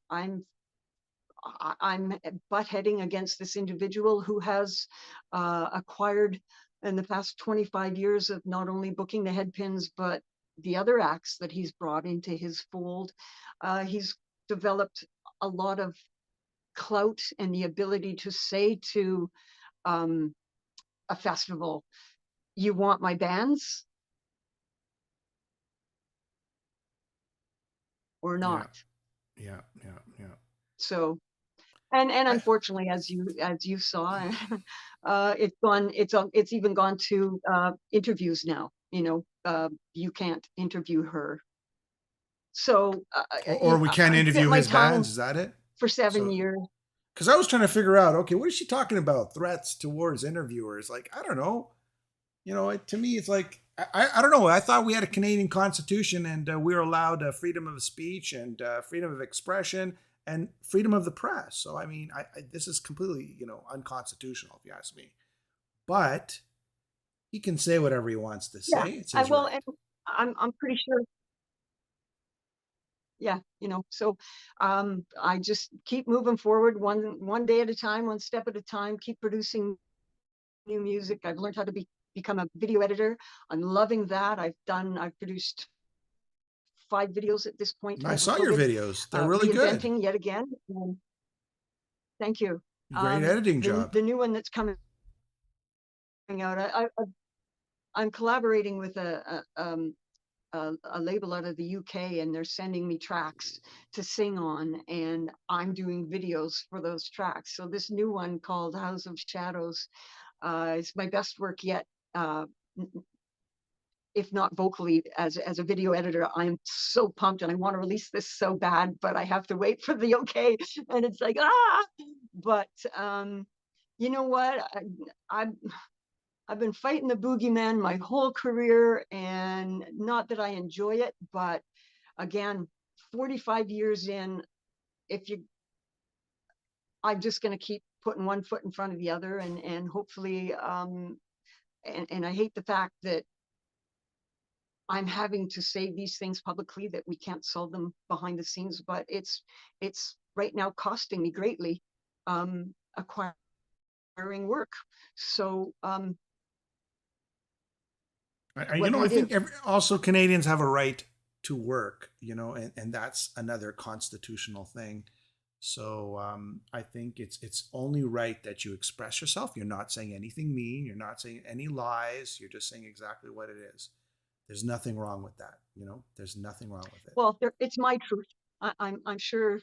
butt heading against this individual who has acquired in the past 25 years of not only booking the Headpins, but the other acts that he's brought into his fold. He's developed a lot of clout and the ability to say to a festival, you want my bands or not? Yeah. So, and I, unfortunately, as you saw, it's even gone to interviews now. You can't interview her. So or we can't I bit interview my his tongue bands. Is that it? for 7 So, years. because I was trying to figure out, okay, what is she talking about? Threats towards interviewers? Like, I don't know. To me, it's like I don't know. I thought we had a Canadian Constitution, and we were allowed freedom of speech and freedom of expression and freedom of the press. So I mean, this is completely unconstitutional if you ask me. But he can say whatever he wants to Yeah, say. It's I his well, right. and I'm pretty sure. Yeah, so I just keep moving forward, one day at a time, one step at a time, keep producing new music. I've learned how to become a video editor. I'm loving that. I've produced 5 videos at this point I over saw your COVID. videos. They're really good. Reinventing yet again. Thank you. Great editing job. The new one that's coming out, I'm collaborating with a label out of the UK, and they're sending me tracks to sing on, and I'm doing videos for those tracks. So this new one called House of Shadows is my best work yet. If not vocally, as a video editor, I'm so pumped, and I want to release this so bad, but I have to wait for the okay. And it's like, but you know what? I've been fighting the boogeyman my whole career, and not that I enjoy it, but again, 45 years in, I'm just going to keep putting one foot in front of the other, and hopefully, and I hate the fact that I'm having to say these things publicly, that we can't solve them behind the scenes, but it's right now costing me greatly, acquiring work. So what do I you do? think also Canadians have a right to work, and that's another constitutional thing. So I think it's only right that you express yourself. You're not saying anything mean. You're not saying any lies. You're just saying exactly what it is. There's nothing wrong with that. There's nothing wrong with it. Well, it's my truth. I'm sure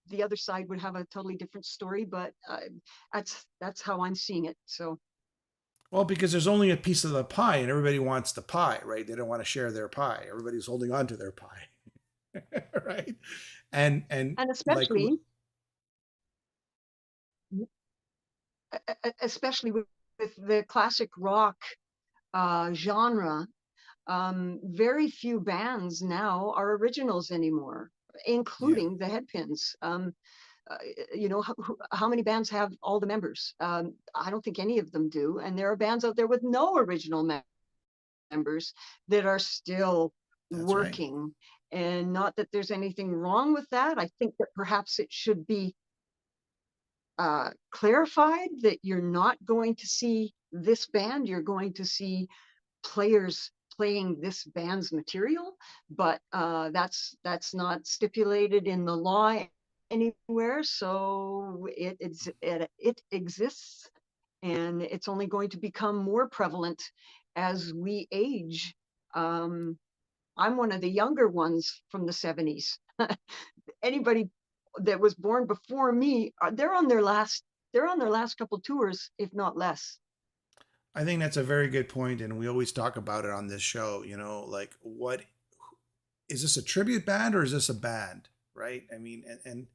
the other side would have a totally different story, but that's how I'm seeing it. So, well, because there's only a piece of the pie, and everybody wants the pie, right? They don't want to share their pie. Everybody's holding on to their pie, right? And and like, especially with the classic rock genre, very few bands now are originals anymore, yeah, including the Headpins. you know, how many bands have all the members? I don't think any of them do. And there are bands out there with no original members that are still That's right. working. And not that there's anything wrong with that. I think that perhaps it should be clarified that you're not going to see this band, you're going to see players playing this band's material, but that's not stipulated in the law anywhere. So it exists, and it's only going to become more prevalent as we age. I'm one of the younger ones from the 70s. Anybody that was born before me, they're on their last couple tours, if not less. I think that's a very good point, and we always talk about it on this show. You know, like what is this, a tribute band or is this a band, right? I mean, and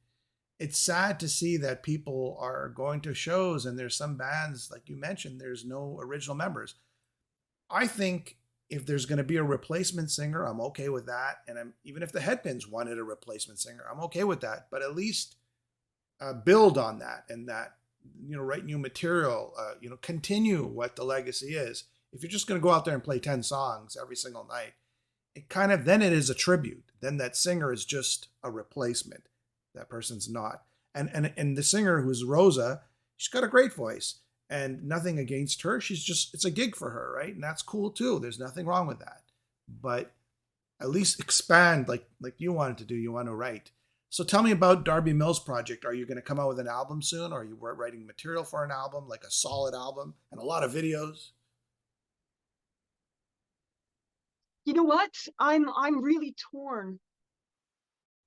it's sad to see that people are going to shows and there's some bands like you mentioned, there's no original members. I think if there's going to be a replacement singer, I'm okay with that, and I'm even if the Headpins wanted a replacement singer, I'm okay with that. But at least build on that, and that, you know, write new material, you know, continue what the legacy is. If you're just going to go out there and play 10 songs every single night, it kind of, then it is a tribute. Then that singer is just a replacement. That person's not. And the singer, who's Rosa, she's got a great voice, and nothing against her. She's just, it's a gig for her, right? And that's cool too. There's nothing wrong with that. But at least expand, like you wanted to do. You want to write. So tell me about Darby Mills' project. Are you going to come out with an album soon? Or are you writing material for an album, like a solid album and a lot of videos? You know what? I'm really torn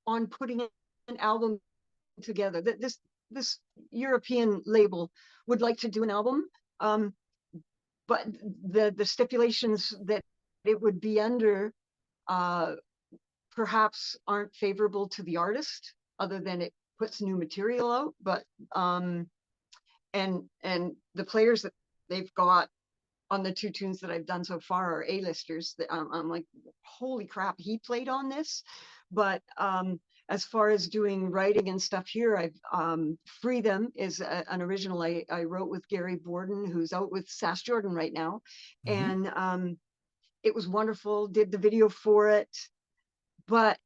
on putting an album together. This European label would like to do an album, um, but the stipulations that it would be under uh, perhaps aren't favorable to the artist, other than it puts new material out. But and the players that they've got on the two tunes that I've done so far are A-listers. That I'm like, holy crap, he played on this. But as far as doing writing and stuff here, I've Freedom is an original I wrote with Gary Borden, who's out with Sass Jordan right now. Mm-hmm. And it was wonderful, did the video for it. But,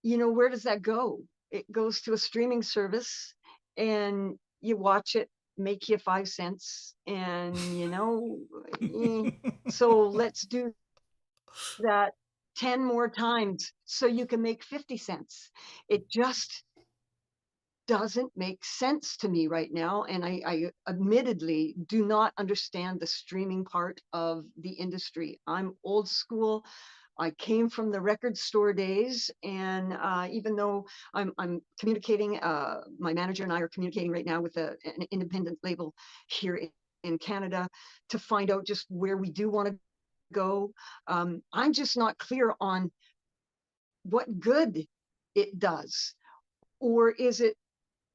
you know, where does that go? It goes to a streaming service, and you watch it, make you 5 cents, and you know, so let's do that 10 more times so you can make 50 cents. It just doesn't make sense to me right now. And I admittedly do not understand the streaming part of the industry. I'm old school. I came from the record store days, and even though I'm communicating, my manager and I are communicating right now with an independent label here in Canada to find out just where we do want to go. I'm just not clear on what good it does, or is it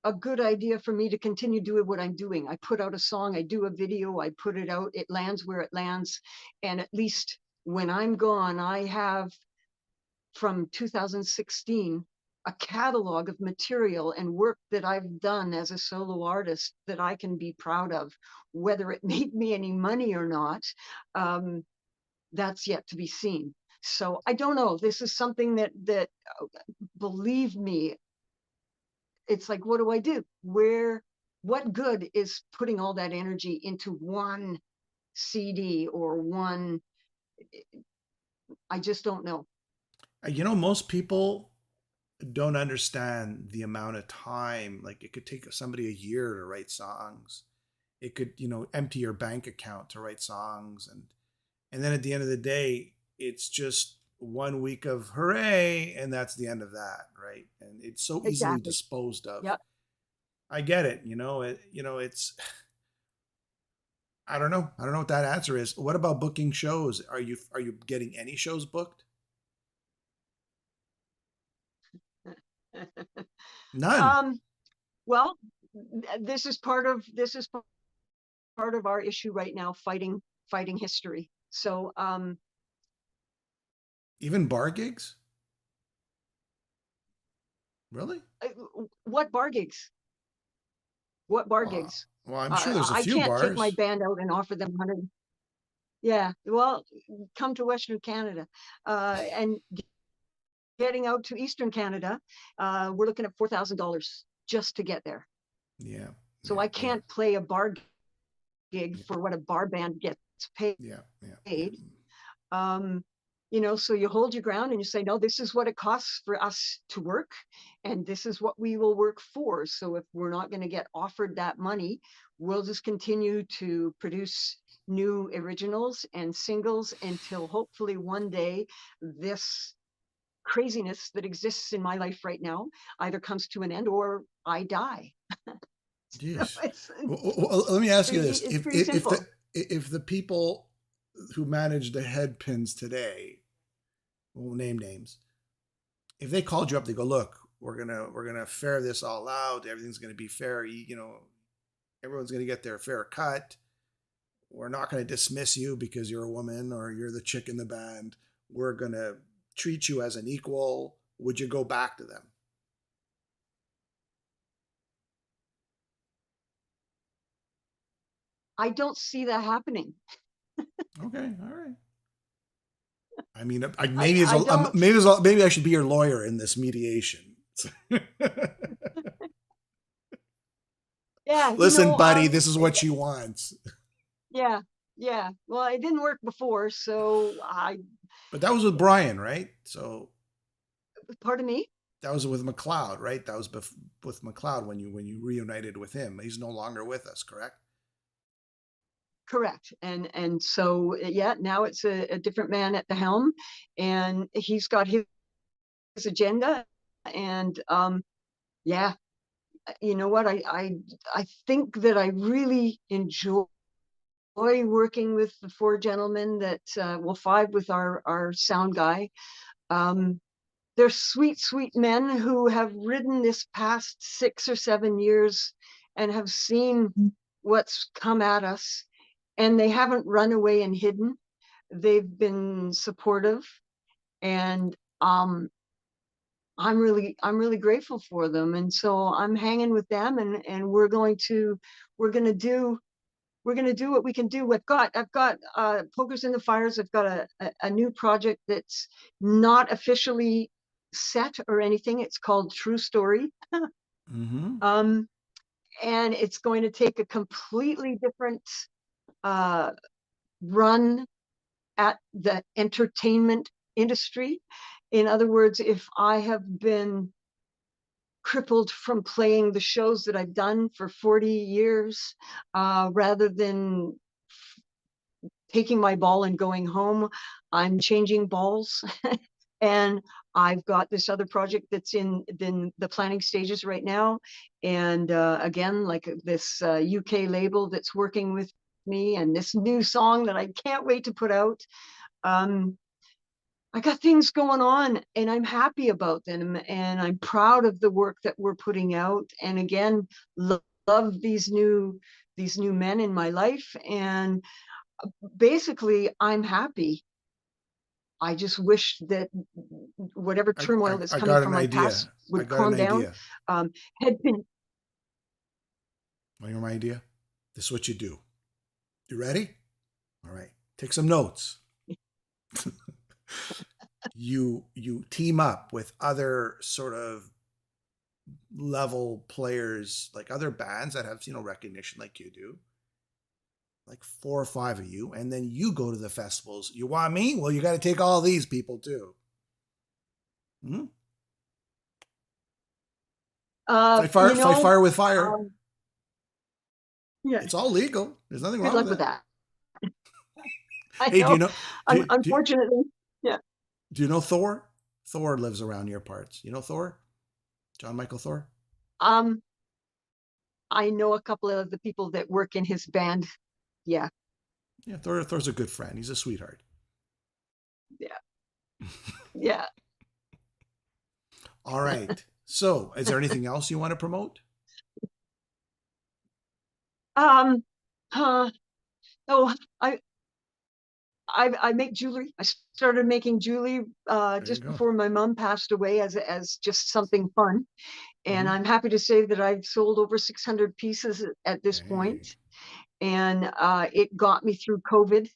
a good idea for me to continue doing what I'm doing? I put out a song, I do a video, I put it out, it lands where it lands, and at least when I'm gone, I have from 2016 a catalog of material and work that I've done as a solo artist that I can be proud of. Whether it made me any money or not, that's yet to be seen. So I don't know. This is something that believe me, it's like, what do I do? What good is putting all that energy into one CD or one? I just don't know. You know, most people don't understand the amount of time. Like, it could take somebody a year to write songs. It could, you know, empty your bank account to write songs, and then at the end of the day, it's just 1 week of hooray, and that's the end of that, right? And it's so easily Exactly. disposed of. Yep. I get it. It's, I don't know. I don't know what that answer is. What about booking shows? Are you getting any shows booked? None. um, well, this is part of our issue right now, fighting history. So Even bar gigs? Really? What bar gigs? What bar Well, gigs? well, I'm sure there's a I few can't take my bars. band out and offer them 100. Yeah, well, come to Western Canada, and getting out to Eastern Canada, we're looking at $4,000 just to get there. Yeah, So yeah, I yeah, can't play a bar gig yeah, for what a bar band gets paid. yeah, yeah, yeah. Um, you know, so you hold your ground and you say, no, this is what it costs for us to work, and this is what we will work for. So if we're not going to get offered that money, we'll just continue to produce new originals and singles until hopefully one day this craziness that exists in my life right now either comes to an end or I die. Jeez. it's, Well, let me ask you this: it's pretty simple. if the people who manage the Headpins today, we'll name names, if they called you up, they go, "Look, we're gonna fair this all out. Everything's gonna be fair. You know, everyone's gonna get their fair cut. We're not gonna dismiss you because you're a woman or you're the chick in the band. We're gonna treat you as an equal." Would you go back to them? I don't see that happening. Okay, all right. I mean, maybe I don't. maybe I should be your lawyer in this mediation. Yeah, Listen, buddy, this is what she wants. yeah, yeah. Well, it didn't work before, so But that was with Brian, right? So pardon me. that was with McLeod, right? That was with McLeod when you reunited with him. He's no longer with us, correct? Correct. And so yeah, now it's a different man at the helm, and he's got his agenda. And yeah, you know what? I think that I really enjoy working with the four gentlemen that well, five with our sound guy. They're sweet, sweet men who have ridden this past 6 or 7 years and have seen what's come at us, and they haven't run away and hidden. They've been supportive, and I'm really grateful for them. And so I'm hanging with them, and we're going to do what we can do. I've got pokers in the fires. I've got a new project that's not officially set or anything. It's called True Story. Mm-hmm. um, and it's going to take a completely different uh, run at the entertainment industry. In other words, if I have been crippled from playing the shows that I've done for 40 years, rather than taking my ball and going home, I'm changing balls. And I've got this other project that's in the planning stages right now. And again, like this UK label that's working with me, and this new song that I can't wait to put out. I got things going on, and I'm happy about them, and I'm proud of the work that we're putting out. And again, love these new men in my life, and basically I'm happy. I just wish that whatever turmoil that's I coming got from an my idea. past I would got an calm down. idea. Headpin. Want to hear my idea? This is what you do. You ready? All right. Take some notes. You team up with other sort of level players, like other bands that have recognition like you do, like 4 or 5 of you, and then you go to the festivals. You want me? Well, you got to take all these people too. Hmm? If I fire with fire, um, yeah, it's all legal. There's nothing good wrong with luck with that. that. I Hey, know. do, Unfortunately, yeah. do you know Thor? Thor lives around your parts. You know Thor? John Michael Thor? Um, I know a couple of the people that work in his band. Yeah, Yeah, Thor's a good friend. He's a sweetheart. yeah, yeah. All right. So, is there anything else you want to promote? Um, uh, oh, I make jewelry. I started making jewelry There you just go. before my mom passed away as just something fun. And I'm happy to say that I've sold over 600 pieces at this point. Hey. And it got me through COVID.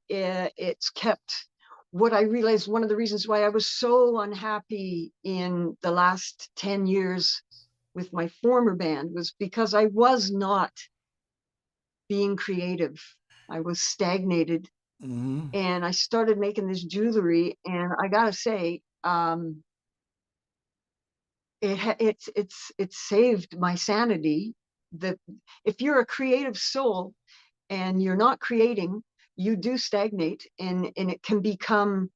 It's kept what I realized, one of the reasons why I was so unhappy in the last 10 years with my former band was because I was not being creative. I was stagnated. Mm-hmm. And I started making this jewelry, and I gotta say, it's saved my sanity. That if you're a creative soul and you're not creating, you do stagnate, and it can become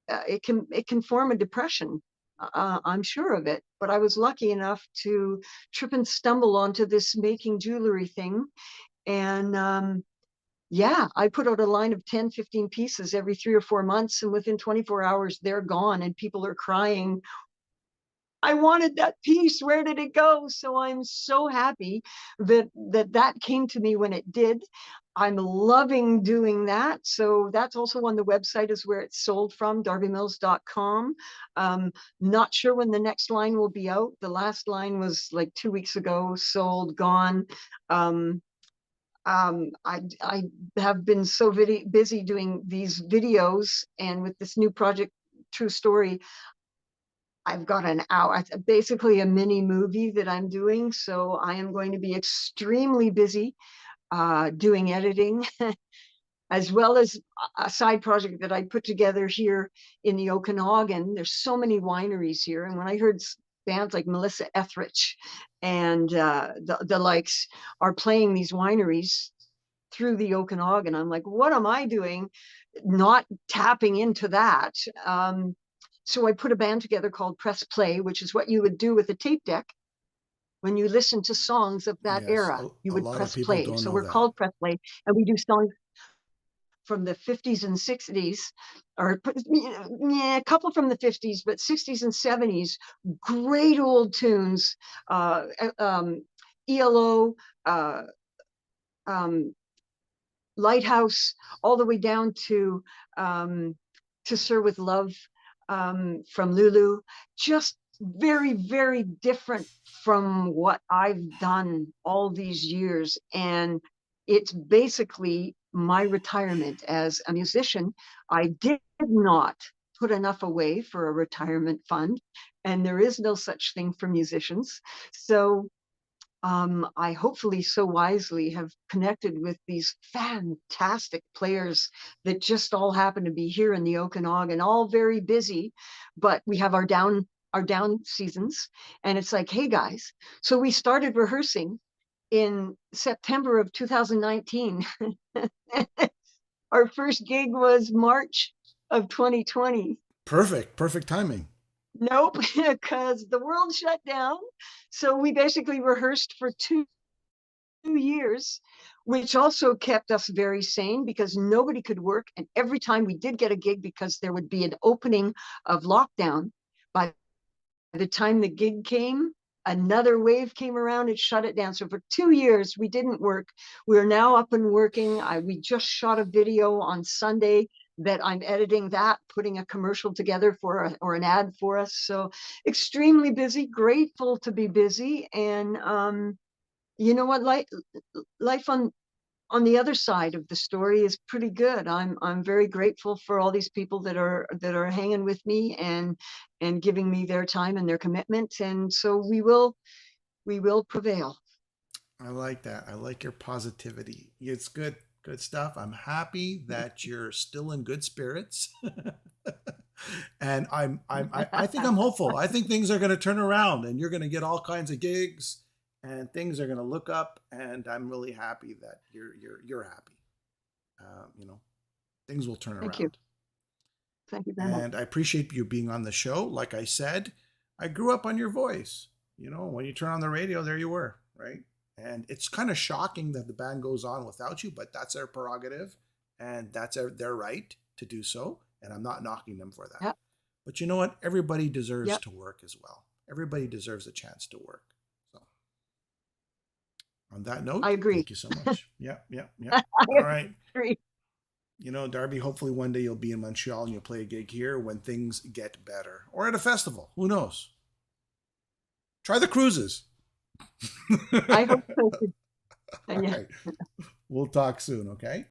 it can form a depression. I'm sure of it. But I was lucky enough to trip and stumble onto this making jewelry thing, and yeah, I put out a line of 10, 15 pieces every 3 or 4 months, and within 24 hours, they're gone, and people are crying, I wanted that piece. Where did it go? So I'm so happy that came to me when it did. I'm loving doing that. So that's also on the website, is where it's sold from, darbymills.com. Not sure when the next line will be out. The last line was like 2 weeks ago, sold, gone. I have been so busy doing these videos, and with this new project, True Story, I've got an hour, basically a mini movie that I'm doing. So I am going to be extremely busy doing editing, as well as a side project that I put together here in the Okanagan. There's so many wineries here. And when I heard bands like Melissa Etheridge and the likes are playing these wineries through the Okanagan, I'm like, what am I doing not tapping into that? So I put a band together called Press Play, which is what you would do with a tape deck when you listen to songs of that Yes, era. You a would lot of press people play. don't So know we're that. called Press Play, and we do songs from the 50s and 60s, or yeah, a couple from the 50s, but 60s and 70s, great old tunes. ELO, uh, um, Lighthouse, all the way down to Sir with Love, from Lulu. Just very, very different from what I've done all these years. And it's basically my retirement as a musician. I did not put enough away for a retirement fund, and there is no such thing for musicians. So I hopefully so wisely have connected with these fantastic players that just all happen to be here in the Okanagan, all very busy, but we have our down seasons, and it's like, hey guys, so we started rehearsing in September of 2019. Our first gig was March of 2020. Perfect, perfect timing. Nope, because the world shut down. So we basically rehearsed for 2 years, which also kept us very sane because nobody could work. And every time we did get a gig, because there would be an opening of lockdown, by the time the gig came, another wave came around and shut it down. So for 2 years, we didn't work. We're now up and working. We just shot a video on Sunday that I'm editing, that putting a commercial together or an ad for us. So extremely busy, grateful to be busy. And you know what, life on the other side of the story is pretty good. I'm very grateful for all these people that are hanging with me and giving me their time and their commitment. And so we will prevail. I like that. I like your positivity. It's good, good stuff. I'm happy that you're still in good spirits. And I think I'm hopeful. I think things are going to turn around and you're going to get all kinds of gigs and things are going to look up. And I'm really happy that you're happy. You know, things will turn Thank you. around. Thank you very much. And I appreciate you being on the show. Like I said, I grew up on your voice. You know, when you turn on the radio, there you were, right? And it's kind of shocking that the band goes on without you, but that's their prerogative and that's their right to do so. And I'm not knocking them for that. Yep. But you know what? Everybody deserves Yep. to work as well. Everybody deserves a chance to work. So, on that I note, agree. thank you so much. Yeah, yeah, yeah. I All right. agree. You know, Darby, hopefully one day you'll be in Montreal and you'll play a gig here when things get better or at a festival. Who knows? Try the cruises. I hope so. All Yeah. right. We'll talk soon, okay?